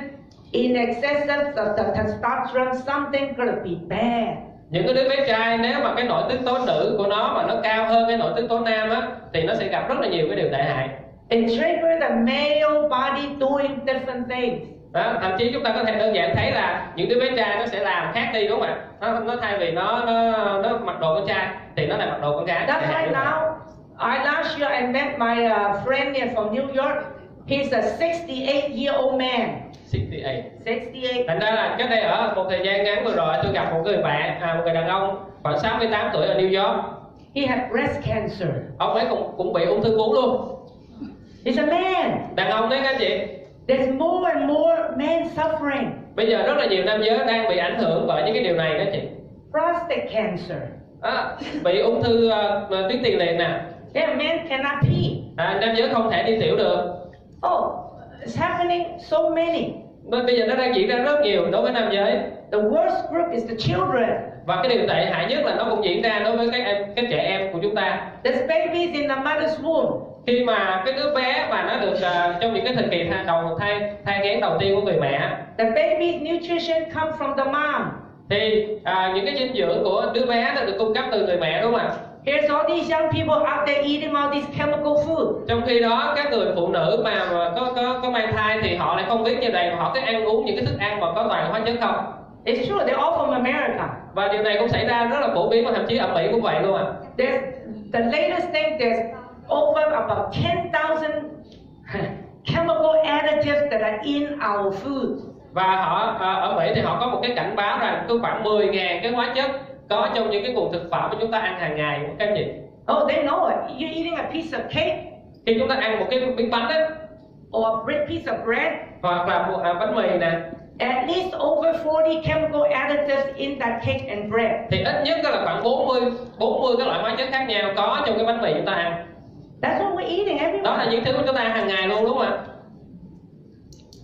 in excess of the testosterone, something gonna be bad. Những cái đứa bé trai nếu mà cái nội tiết tố nữ của nó mà nó cao hơn cái nội tiết tố nam á thì nó sẽ gặp rất là nhiều cái điều tệ hại. It triggers the male body doing different things. Đó, thậm chí chúng ta có thể đơn giản thấy là những đứa bé trai nó sẽ làm khác đi, đúng không ạ? Nó thay vì nó mặc đồ con trai thì nó lại mặc đồ con gái. That's why now, last year I met my friend here from New York. He's a 68-year-old man. 68. Thành ra là cách đây ở một thời gian ngắn vừa rồi tôi gặp một người bạn, một người đàn ông khoảng 68 tuổi ở New York. He had breast cancer. Ông ấy cũng bị ung thư vú luôn. He's a man. Đàn ông đấy các anh chị. There's more and more men suffering. Bây giờ rất là nhiều nam giới đang bị ảnh hưởng bởi những cái điều này các chị. Prostate cancer. Bị ung thư tuyến tiền liệt nè. Yeah, men cannot pee. Nam giới không thể đi tiểu được. Oh, it's happening so many. Bây giờ nó đang diễn ra rất nhiều đối với nam giới. The worst group is the children. Và cái điều tệ hại nhất là nó cũng diễn ra đối với các trẻ em của chúng ta. There's babies in the mother's womb. Khi mà cái đứa bé mà nó được trong những cái thời kỳ thai nghén đầu tiên của người mẹ, The baby's nutrition comes from the mom. thì những cái dinh dưỡng của đứa bé nó được cung cấp từ người mẹ, đúng không ạ? Here's all these young people out there eating all these chemical food. Trong khi đó các người phụ nữ mà có mang thai thì họ lại không biết như vậy, mà họ cứ ăn uống những cái thức ăn mà có toàn hóa chất không. It's true, they're all from America. Và điều này cũng xảy ra rất là phổ biến, và thậm chí ở Mỹ cũng vậy luôn ạ. There's the latest thing. There's over about 10,000 chemical additives that are in our food. Và họ ở Mỹ thì họ có một cái cảnh báo rằng có khoảng 10.000 cái hóa chất có trong những cái nguồn thực phẩm mà chúng ta ăn hàng ngày các anh chị. Oh, they know it. You're eating a piece of cake, Khi chúng ta ăn một cái miếng bánh ấy, or a piece of bread, hoặc là một bánh mì nè, at least over 40 chemical additives in that cake and bread. thì ít nhất là khoảng 40 các loại hóa chất khác nhau có trong cái bánh mì chúng ta ăn. That's what we're eating every Đó là morning. những thứ chúng ta ăn hàng ngày luôn, đúng không ạ?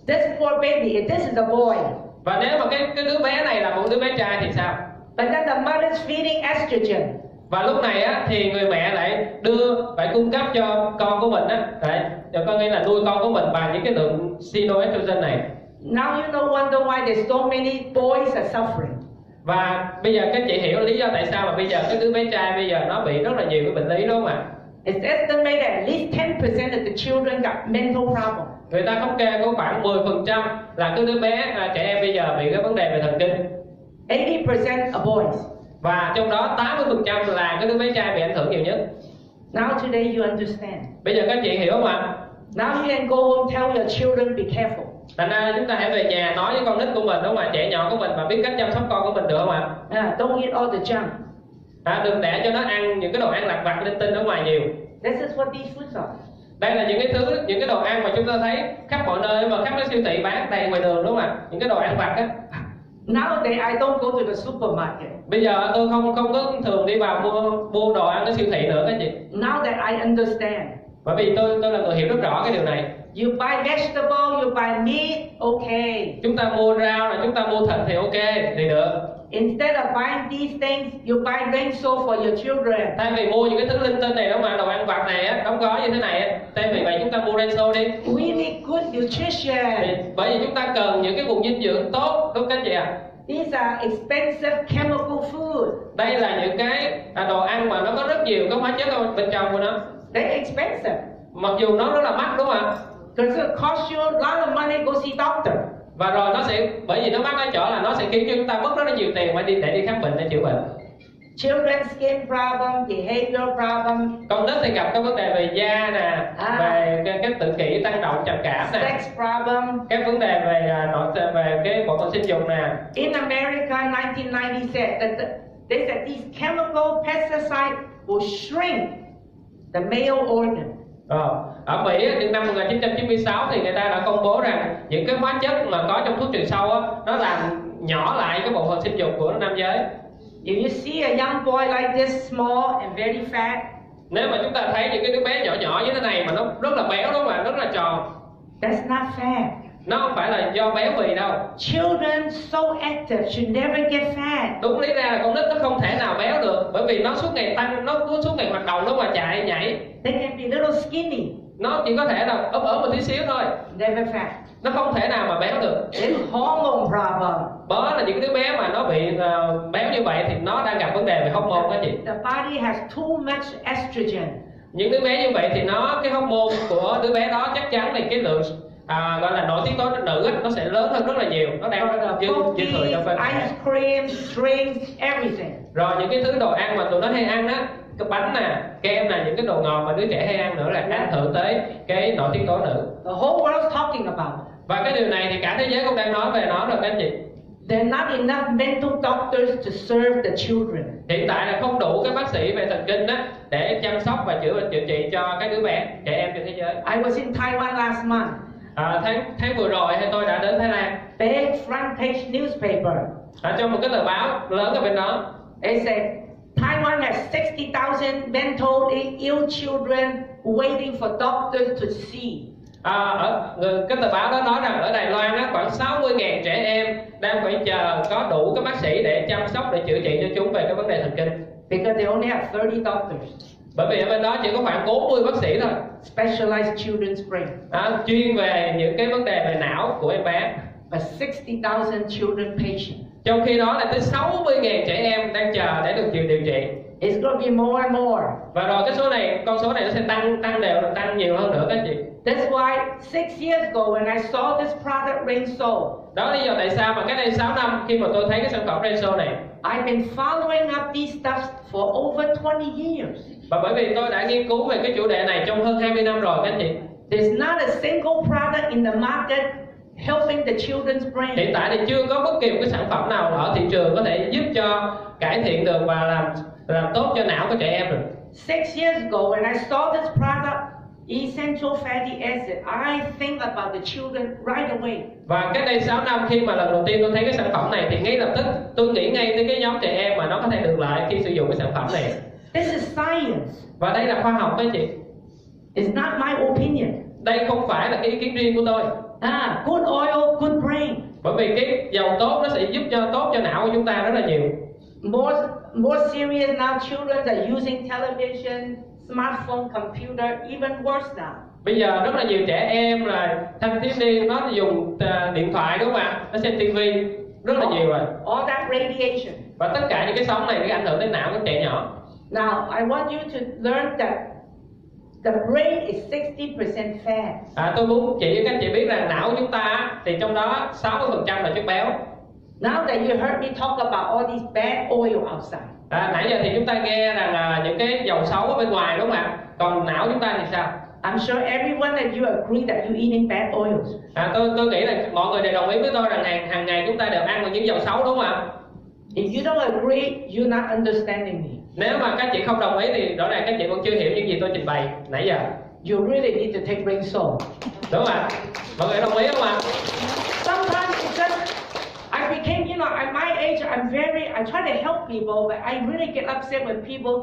This poor baby, if this is a boy. Và nếu mà cái đứa bé này là một đứa bé trai thì sao? But then the mother's feeding estrogen. Và lúc này á thì người mẹ lại phải cung cấp cho con của mình á, có nghĩa là nuôi con của mình bằng những cái lượng xenoestrogen này. Now you know wonder why there's so many boys are suffering. Và bây giờ các chị hiểu lý do tại sao mà bây giờ cái đứa bé trai bây giờ nó bị rất là nhiều cái bệnh lý, đúng không ạ? It's estimated at least 10% of the children got mental problems. Người ta thống kê có khoảng 10% là cái đứa bé trẻ em bây giờ bị cái vấn đề về thần kinh. 80% are boys. Và trong đó 80% là cái đứa bé trai bị ảnh hưởng nhiều nhất. Now today you understand. Bây giờ các chị hiểu không ạ? Now you can go home tell your children be careful. Thành ra chúng ta hãy về nhà nói với con nít của mình, đúng không ạ? Trẻ nhỏ của mình mà biết cách chăm sóc con của mình, được không ạ? Don't eat all the junk. Đừng để cho nó ăn những cái đồ ăn lặt vặt linh tinh ở ngoài nhiều. This is what these foods are. Đây là những cái đồ ăn mà chúng ta thấy khắp mọi nơi, mà khắp các siêu thị bán đầy ngoài đường, đúng không ạ? Những cái đồ ăn vặt á. Nowadays I don't go to the supermarket. Bây giờ tôi không có thường đi vào mua đồ ăn ở siêu thị nữa các chị. Now that I understand. Bởi vì tôi là người hiểu rất rõ cái điều này. You buy vegetable, you buy meat, okay. Chúng ta mua rau là chúng ta mua thịt thì ok thì được. Instead of buying these things, you buy rainbow for your children. Thay vì mua những cái thứ linh tinh này, đúng không? Đồ ăn vặt này á, đóng gói như thế này á, thay vì vậy chúng ta mua rainbow đi. We need good nutrition. Bởi vì chúng ta cần những cái nguồn dinh dưỡng tốt, đúng không các chị ạ? These are expensive chemical food. Đây là những cái đồ ăn mà nó có rất nhiều cái hóa chất ở bên trong của nó. They're expensive. Mặc dù nó rất là mắc, đúng không ạ? Because it costs you a lot of money to go see doctor. Và rồi nó sẽ, bởi vì nó mắc ở chỗ là nó sẽ khiến cho chúng ta mất rất là nhiều tiền để đi khám bệnh, để chữa bệnh. Children skin problem, behavior problem. Con nít thì gặp các vấn đề về da nè, về cái tự kỷ, tăng động, trầm cảm nè. Sex problem. Các vấn đề về cái bộ phận sinh dục nè. In America, 1990 they said these chemical pesticides will shrink the male organ. Ở Mỹ đến năm 1996 thì người ta đã công bố rằng những cái hóa chất mà có trong thuốc trừ sâu á, nó làm nhỏ lại cái bộ phận sinh dục của nam giới. If you see a young boy like this, small and very fat, nếu mà chúng ta thấy những cái đứa bé nhỏ nhỏ như thế này mà nó rất là béo đúng không ạ, rất là tròn, that's not fat. Nó không phải là do béo phì đâu. Children so active should never get fat. Đúng lý ra là con nít nó không thể nào béo được, bởi vì nó suốt ngày tăng, nó suốt ngày hoạt động, nó mà chạy nhảy. They can be little skinny. Nó chỉ có thể là ốm một tí xíu thôi. Never fat. Nó không thể nào mà béo được. It's hormone problem. Đó là những đứa bé mà nó bị béo như vậy thì nó đang gặp vấn đề về hormone đó chị. The body has too much estrogen. Những đứa bé như vậy thì cái hormone của đứa bé đó chắc chắn thì cái lượng gọi là nội tiết tố nữ nó sẽ lớn hơn rất là nhiều. Nó đang dư thừa trong cơ thể. Ice cream, drinks, everything. Rồi những cái thứ đồ ăn mà tụi nó hay ăn á, cái bánh nè, kem nè, những cái đồ ngọt mà đứa trẻ hay ăn nữa là ảnh hưởng tới cái nội tiết tố nữ. The whole world's talking about it. Và cái điều này thì cả thế giới cũng đang nói về nó rồi các anh chị. There are not enough mental doctors to serve the children. Hiện tại là không đủ các bác sĩ về thần kinh đó để chăm sóc và chữa trị cho các đứa bé, trẻ em trên thế giới. I was in Taiwan last month. Tháng vừa rồi tôi đã đến Thái Lan. Big front page newspaper. Trong một cái tờ báo lớn ở bên đó. They said Taiwan has 60,000 mentally ill children waiting for doctors to see. Cái tờ báo đó nói rằng ở Đài Loan á, khoảng 60.000 trẻ em đang phải chờ có đủ các bác sĩ để chăm sóc, để chữa trị cho chúng về cái vấn đề thần kinh. Because they only have 30 doctors. Bởi vì ở bên đó chỉ có khoảng 40 bác sĩ thôi. Specialized children's brain. Chuyên về những cái vấn đề về não của em bé. But 60,000 children patients. Trong khi đó là tới 60.000 trẻ em đang chờ để được điều trị. It's going to be more and more. Và rồi con số này nó sẽ tăng nhiều hơn nữa các anh chị. That's why 6 years ago when I saw this product Rainsoul. Đó là lý do tại sao mà cách đây 6 năm khi mà tôi thấy cái sản phẩm Rainsoul này. I've been following up these stuff for over 20 years. Và bởi vì tôi đã nghiên cứu về cái chủ đề này trong hơn 20 năm rồi các anh chị. There's not a single product in the market helping the children's brain. Hiện tại thì chưa có bất kỳ một cái sản phẩm nào ở thị trường có thể giúp cho cải thiện được và làm tốt cho não của trẻ em được. 6 years ago when I saw this product, essential fatty acid, I think about the children right away. Và cách đây 6 năm khi mà lần đầu tiên tôi thấy cái sản phẩm này thì ngay lập tức tôi nghĩ ngay tới cái nhóm trẻ em mà nó có thể được lợi khi sử dụng cái sản phẩm này. This is science. Và đây là khoa học đó chị. It's not my opinion. Đây không phải là cái ý kiến riêng của tôi. Good oil, good brain. Bởi vì cái dầu tốt nó sẽ giúp tốt cho não của chúng ta rất là nhiều. More serious now, children are using television, smartphone, computer, even worse now. Bây giờ rất là nhiều trẻ em là thanh thiếu niên nó dùng điện thoại đúng không ạ? Nó xem tivi rất là nhiều rồi. All that radiation. Và tất cả những cái sóng này nó ảnh hưởng đến não của trẻ nhỏ. Now I want you to learn that the brain is 60% fat. Tôi muốn chỉ cho các anh chị biết rằng não của chúng ta thì trong đó 60% là chất béo. Now that you heard me talk about all these bad oil outside. Nãy giờ thì chúng ta nghe rằng những cái dầu xấu ở bên ngoài đúng không ạ? Còn não chúng ta thì sao? I'm sure every one of you agree that you eating bad oils. Tôi nghĩ là mọi người đều đồng ý với tôi rằng hàng ngày chúng ta đều ăn vào những dầu xấu đúng không ạ? If you don't agree, you're not understanding me. Nếu mà các chị không đồng ý thì rõ ràng các chị vẫn chưa hiểu những gì tôi trình bày nãy giờ. You really need to take Rainsoul. Đúng ạ. Mọi người đồng ý không ạ? Sometimes it's just I became, at my age, I try to help people, but I really get upset when people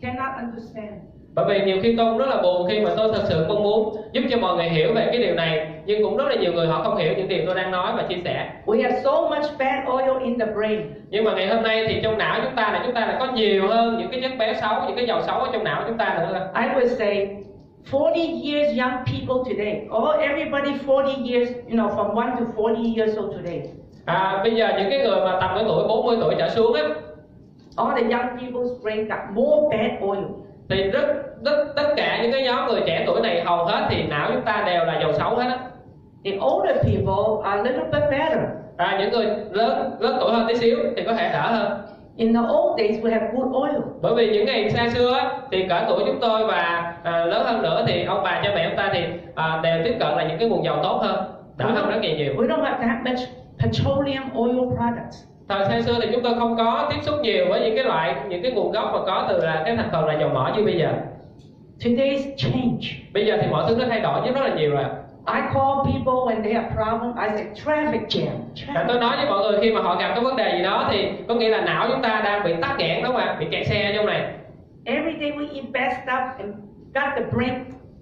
cannot understand. Bởi vì nhiều khi tôi cũng rất là buồn khi mà tôi thật sự mong muốn giúp cho mọi người hiểu về cái điều này, nhưng cũng rất là nhiều người họ không hiểu những điều tôi đang nói và chia sẻ. We have so much bad oil in the brain. Nhưng mà ngày hôm nay thì trong não chúng ta là có nhiều hơn những cái chất béo xấu, những cái dầu xấu ở trong não của chúng ta nữa. I would say 40 years young people today, everybody 40 years, from 1 to 40 years old today. Bây giờ những cái người mà tầm cái tuổi 40 tuổi trở xuống á, all the young people's brain got more bad oil. thì tất cả những cái nhóm người trẻ tuổi này hầu hết thì não chúng ta đều là dầu xấu hết á. The older people are a little bit better. Những người lớn tuổi hơn tí xíu thì có thể đỡ hơn. In the old days we have good oil. Bởi vì những ngày xa xưa á, thì cỡ tuổi chúng tôi và lớn hơn nữa thì ông bà cha mẹ chúng ta thì đều tiếp cận là những cái nguồn dầu tốt hơn, đỡ hơn rất nhiều. We don't have that much petroleum oil products. Thời xa xưa thì chúng tôi không có tiếp xúc nhiều với những cái nguồn gốc mà có từ là cái thành phần là dầu mỏ như bây giờ. Today's change. Bây giờ thì mọi thứ nó thay đổi rất là nhiều rồi. I call people when they have problem. I say traffic jam. Tôi nói với mọi người khi mà họ gặp cái vấn đề gì đó thì có nghĩa là não chúng ta đang bị tắc nghẽn, đúng không ạ? Bị kẹt xe trong này. Every day we eat bad stuff and got the brain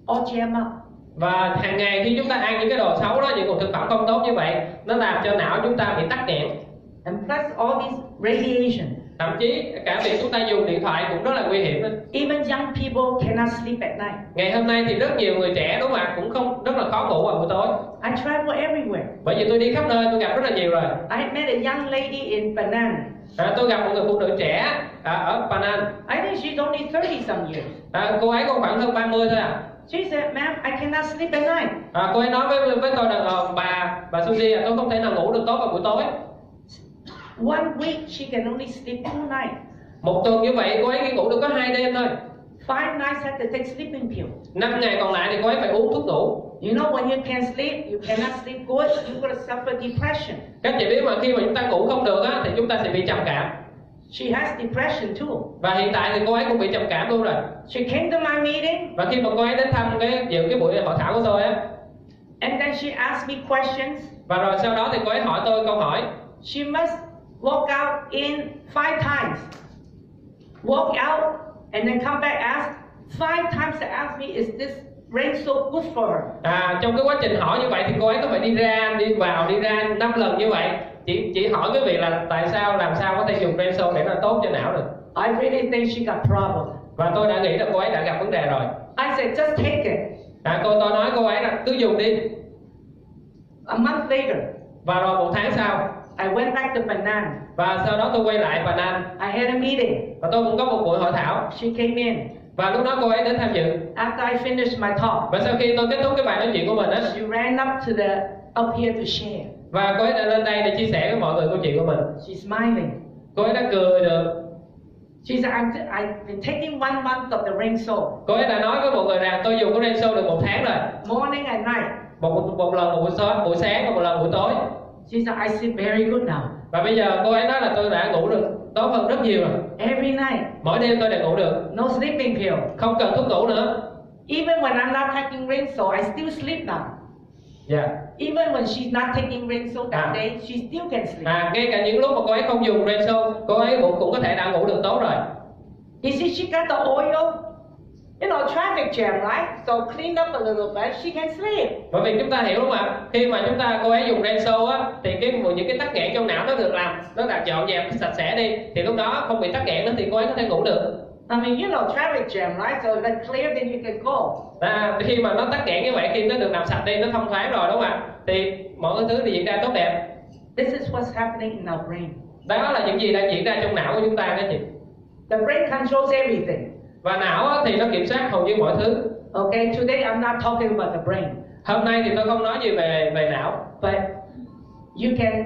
all jammed up. Và hàng ngày khi chúng ta ăn những cái đồ xấu đó, những nguồn thực phẩm không tốt như vậy, nó làm cho não chúng ta bị tắc nghẽn. And plus all this radiation. Thậm chí cả việc chúng ta dùng điện thoại cũng rất là nguy hiểm. Even young people cannot sleep at night. Ngày hôm nay thì rất nhiều người trẻ, đúng không ạ, cũng rất là khó ngủ vào buổi tối. I travel everywhere. Bởi vì tôi đi khắp nơi, tôi gặp rất là nhiều rồi. I met a young lady in Penang. Tôi gặp một người phụ nữ trẻ ở Penang. I think she's only 30 some years. Cô ấy còn khoảng hơn 30 thôi à. She said, "Ma'am, I cannot sleep at night." Cô ấy nói với tôi rằng bà Suzy, tôi không thể nào ngủ được tốt vào buổi tối. One week she can only sleep 2 nights. Một tuần như vậy cô ấy chỉ ngủ được có 2 đêm thôi. 5 nights had to take sleeping pill. 5 ngày còn lại thì cô ấy phải uống thuốc ngủ. You know when you can't sleep, you cannot sleep good, you're gonna suffer depression. Các chị biết mà khi mà chúng ta ngủ không được á, thì chúng ta sẽ bị trầm cảm. She has depression too. Và hiện tại thì cô ấy cũng bị trầm cảm luôn rồi. She came to my meeting. Và khi mà cô ấy đến thăm dự cái buổi hội thảo của tôi á, and then she asked me questions. Và rồi sau đó thì cô ấy hỏi tôi câu hỏi. She must walk out in 5 times. Walk out and then come back ask 5 times to ask me, is this rain so good for her? Trong cái quá trình hỏi như vậy thì cô ấy có phải đi ra, đi vào, đi ra 5 lần như vậy. Chỉ hỏi cái việc là tại sao, làm sao có thể dùng rain so để nó tốt cho não được. I really think she got problem. Và tôi đã nghĩ là cô ấy đã gặp vấn đề rồi. I said just take it. Tôi nói cô ấy là cứ dùng đi. A month later. Và rồi 1 tháng sau, I went back to Penang. Và sau đó tôi quay lại Penang. I had a meeting. Và tôi cũng có một buổi hội thảo. She came in. Và lúc đó cô ấy đến tham dự. After I finished my talk. Và sau khi tôi kết thúc cái bài nói chuyện của mình á, she ran up here to share. Và cô ấy đã lên đây để chia sẻ với mọi người câu chuyện của mình. She's smiling. Cô ấy đã cười được. She said, I've been taking 1 month of the rain so. Cô ấy đã nói với mọi người rằng tôi dùng cái rain so được 1 tháng rồi. Morning and night. Một lần buổi sáng và một lần buổi tối. She said, I sleep very good now. Và bây giờ cô ấy nói là tôi đã ngủ được tốt hơn rất nhiều rồi. Every night. Mỗi đêm tôi đều ngủ được. No sleeping pill. Không cần thuốc ngủ nữa. Even when I'm not taking rain so, I still sleep now. Yeah. Even when she's not taking rain so that day, she still can sleep. Ngay cả những lúc mà cô ấy không dùng rain so, cô ấy cũng có thể đã ngủ được tốt rồi. You see, she got the oil, you know, traffic jam, right? So clean up a little bit, she can sleep. Bởi vì chúng ta hiểu đúng không ạ? Khi mà cô ấy dùng rain so á, thì những cái tắc nghẽn trong não nó được làm, nó được dọn dẹp sạch sẽ đi, thì lúc đó không bị tắc nghẽn nữa thì cô ấy có thể ngủ được. I mean, you know, traffic jam, right? So if it's clear, then you can go. Khi mà nó tắc nghẽn như vậy, khi nó được làm sạch đi, nó thông thoáng rồi đúng không ạ? Thì mọi thứ thì diễn ra tốt đẹp. This is what's happening in our brain. Đó là những gì đang diễn ra trong não của chúng ta các chị. The brain controls everything. Và não thì nó kiểm soát hầu như mọi thứ. Okay, today I'm not talking about the brain. Hôm nay thì tôi không nói gì về não. But you can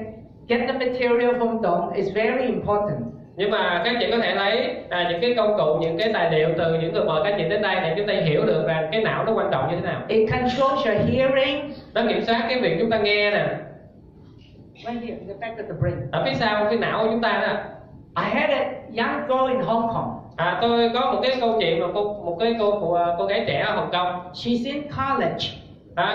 get the material from them. It's very important. Nhưng mà các chị có thể lấy những cái công cụ, những cái tài liệu từ những người mời các chị đến đây để chúng ta hiểu được rằng cái não nó quan trọng như thế nào. It controls your hearing. Nó kiểm soát cái việc chúng ta nghe nè. Right here, the back of the brain. Ở phía sau cái não của chúng ta đó. I had a young girl in Hong Kong. Tôi có một cái câu chuyện mà cô gái trẻ ở Hồng Kông. She's in college.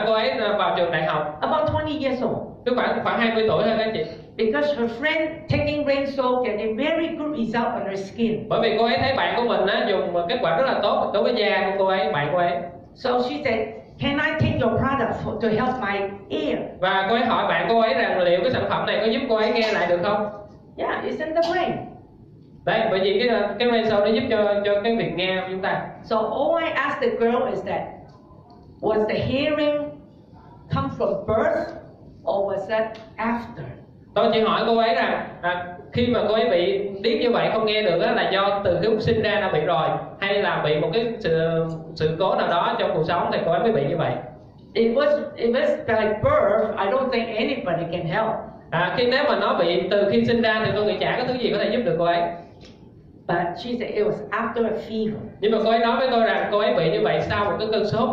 Cô ấy vào trường đại học. About 20 years old. Cứ khoảng 20 tuổi thôi các chị. Because her friend taking rain so get a very good result on her skin. Bởi vì cô ấy thấy bạn của mình dùng kết quả rất là tốt đối với da của cô ấy, bạn của ấy. So she said, can I take your product to help my ear? Và cô ấy hỏi bạn cô ấy rằng liệu cái sản phẩm này có giúp cô ấy nghe lại được không? Yeah, it's in the brain. Đấy, bởi vì cái rain so nó giúp cho cái việc nghe của chúng ta. So all I asked the girl is that, was the hearing come from birth or was that after? Tôi chỉ hỏi cô ấy rằng khi mà cô ấy bị điếc như vậy không nghe được đó, là do từ cái lúc sinh ra đã bị rồi, hay là bị một cái sự cố nào đó trong cuộc sống thì cô ấy mới bị như vậy? It was like birth. I don't think anybody can help. Khi nếu mà nó bị từ khi sinh ra thì tôi nghĩ chả có thứ gì có thể giúp được cô ấy. But she said it was after a fever. Nhưng mà cô ấy nói với tôi rằng cô ấy bị như vậy sau một cái cơn sốt.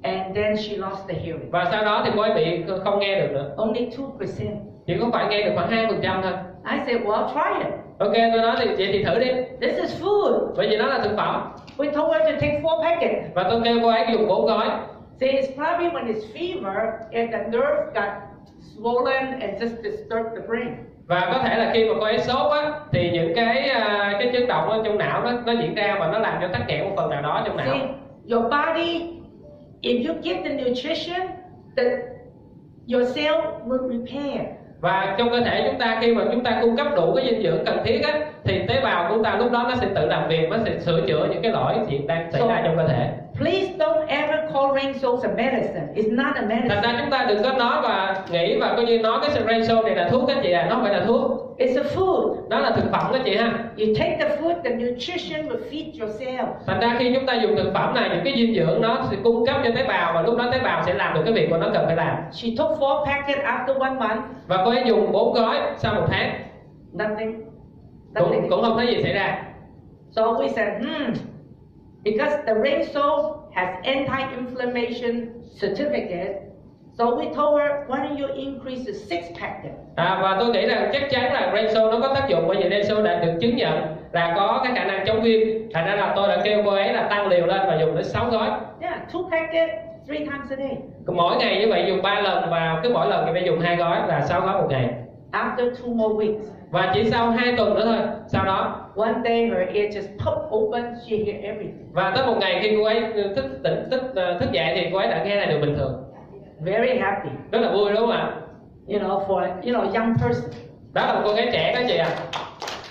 And then she lost the hearing. Và sau đó thì cô ấy bị không nghe được nữa. Only 2%. Chỉ có phải nghe được khoảng 2% thôi. I said, well, try it. Ok, tôi nói thì vậy thì thử đi. This is food. Bởi vì nó là thực phẩm. We told her to take 4 packets. Và tôi kêu cô ấy dùng 4 gói. See, it's probably when it's fever and the nerve got swollen and just disturbed the brain. Và có thể là khi mà cô ấy sốt á, thì những cái chấn động ở trong não nó diễn ra và nó làm cho tắc nghẽn một phần nào đó trong não. See, your body, if you give the nutrition, your cell will repair. Và trong cơ thể chúng ta, khi mà chúng ta cung cấp đủ cái dinh dưỡng cần thiết á, thì tế bào của chúng ta lúc đó nó sẽ tự làm việc, nó sẽ sửa chữa những cái lỗi hiện đang xảy ra trong cơ thể. Please don't ever call rain soles a medicine. It's not a medicine. Thành ra chúng ta đừng có nói và nghĩ và coi như nói cái rain soul này là thuốc các chị nó không phải là thuốc. It's a food. Nó là thực phẩm các chị ha. You take the food, the nutrition will feed your cell. Thành ra khi chúng ta dùng thực phẩm này, những cái dinh dưỡng nó sẽ cung cấp cho tế bào và lúc đó tế bào sẽ làm được cái việc mà nó cần phải làm. She took 4 packets after 1 month. Và cô ấy dùng 4 gói sau 1 tháng. Nothing. Cũng không thấy gì xảy ra. So we said, because the rain soul has anti-inflammation certificate, so we told her, why don't you increase to 6 packets? Và tôi nghĩ rằng chắc chắn là rain soul nó có tác dụng, bởi vì rain soul đã được chứng nhận là có cái khả năng chống viêm. Thành ra là tôi đã kêu cô ấy là tăng liều lên và dùng đến 6 gói. Yeah, 2 packets 3 times a day. Mỗi ngày như vậy dùng 3 lần và cứ mỗi lần thì phải dùng 2 gói là 6 gói một ngày. After 2 more weeks. Và chỉ sau 2 tuần nữa thôi, sau đó one day her ear just pop open, she hear everything. Và tới một ngày khi cô ấy thức dậy thì cô ấy đã nghe lại được bình thường. Very happy. Rất là vui đúng không ạ? You know, for young person. Đó là một cô gái trẻ đó chị ạ.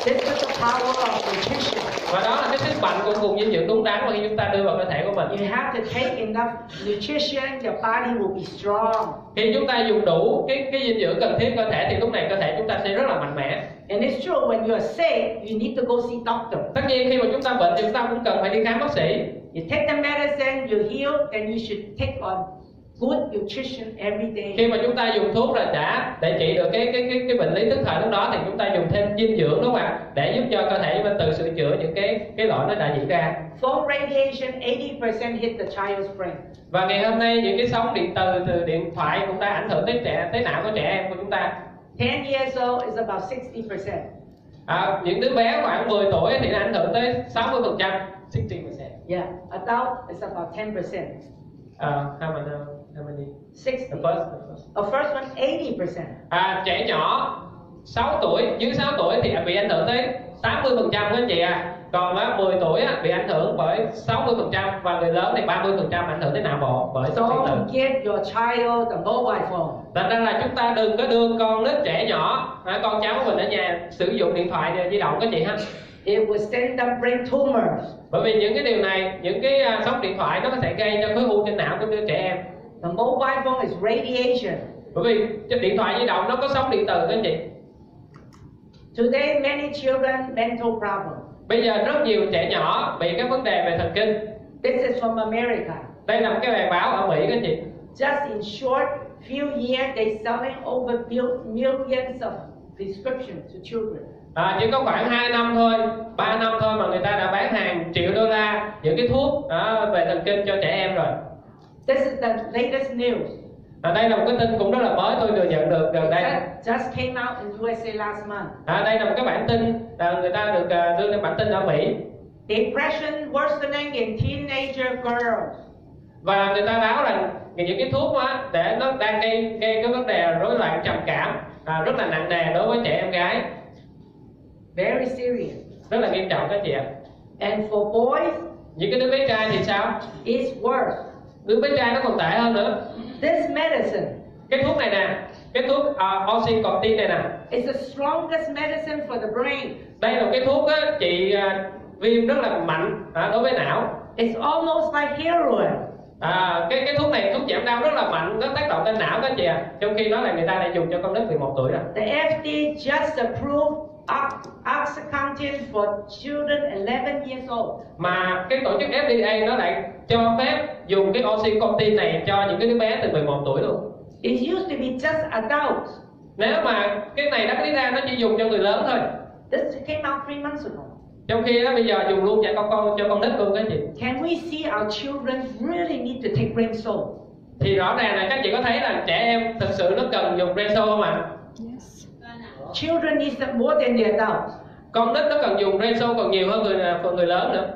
This is the power of nutrition. Và đó là cái sức mạnh của vùng dinh dưỡng đúng đắn mà khi chúng ta đưa vào cơ thể của mình. You have to take enough nutrition, your body will be strong. Khi chúng ta dùng đủ cái dinh dưỡng cần thiết cơ thể thì lúc này cơ thể chúng ta sẽ rất là mạnh mẽ. And it's true, when you are sick, you need to go see doctor. Tất nhiên khi mà chúng ta bệnh thì chúng ta cũng cần phải đi khám bác sĩ. You take the medicine, you heal, then you should take on good nutrition every day. Khi mà chúng ta dùng thuốc là đã để trị được cái bệnh lý tức thời lúc đó thì chúng ta dùng thêm dinh dưỡng đúng không ạ? Để giúp cho cơ thể chúng ta tự sửa chữa những cái lỗi nó đã diễn ra. Phone radiation 80% hit the child's brain. Và ngày hôm nay những cái sóng điện từ điện thoại cũng đã ảnh hưởng tới não của trẻ em của chúng ta. 10 years old is about 60%. Những đứa bé khoảng 10 tuổi thì nó ảnh hưởng tới 60%. 60%. Yeah, adult is about 10%. How many? 60. The first. The first one 80%. Trẻ nhỏ 6 tuổi, dưới 6 tuổi thì bị ảnh hưởng tới 80% các anh chị à. Còn 10 tuổi bị ảnh hưởng bởi 60% và người lớn thì 30% ảnh hưởng tới não bộ bởi sóng điện tử. Don't give your child the mobile phone. Thành ra là chúng ta đừng có đưa con nít trẻ nhỏ, con cháu của mình ở nhà sử dụng điện thoại di động các chị ha. It will send them brain tumors. Bởi vì những cái điều này, những cái sóng điện thoại nó có thể gây cho khối u trên não của đứa trẻ em. The mobile phone is radiation. Bởi vì điện thoại di động nó có sóng điện từ các anh chị. Today many children mental problem. Bây giờ rất nhiều trẻ nhỏ bị các vấn đề về thần kinh. This is from America. Đây là một cái bài báo ở Mỹ các anh chị. Just in short few years they selling over millions of prescriptions to children. Chỉ có khoảng 2 năm thôi, 3 năm thôi mà người ta đã bán hàng triệu đô la những cái thuốc về thần kinh cho trẻ em rồi. This is the latest news. Đây là một cái tin cũng rất là mới tôi vừa nhận được gần đây. Just came out in USA last month. Đây là một cái bản tin người ta được đưa lên bản tin ở Mỹ. Depression worsening in teenager girls. Và người ta báo rằng những cái thuốc để nó đang gây cái vấn đề rối loạn trầm cảm rất là nặng nề đối với trẻ em gái. Very serious. Rất là nghiêm trọng các chị ạ. And for boys, những cái đứa bé trai thì sao? It's worse. Đứa bé trai nó còn tệ hơn nữa. This medicine, cái thuốc này nè, cái thuốc oxycontin này nè, it's the strongest medicine for the brain. đây là một cái thuốc trị viêm rất là mạnh đối với não. It's almost like heroin. Cái thuốc này, thuốc giảm đau rất là mạnh, nó tác động lên não các chị ạ. Trong khi đó là người ta đã dùng cho con nít 11 tuổi rồi. The FDA just approved OxyContin for children 11 years old. Mà cái tổ chức FDA nó lại cho phép dùng cái OxyContin này cho những cái đứa bé từ 11 tuổi luôn. It used to be just adults. Nếu mà cái này đăng ký ra nó chỉ dùng cho người lớn thôi. This came out 3 months ago. Trong khi đó bây giờ dùng luôn cho con nít luôn các chị. Can we see our children really need to take brain salt? Thì rõ ràng là các chị có thấy là trẻ em thực sự nó cần dùng brain salt không ạ? Yes. Children need it more than the adults. Con nít nó cần dùng brain salt còn nhiều hơn người lớn nữa.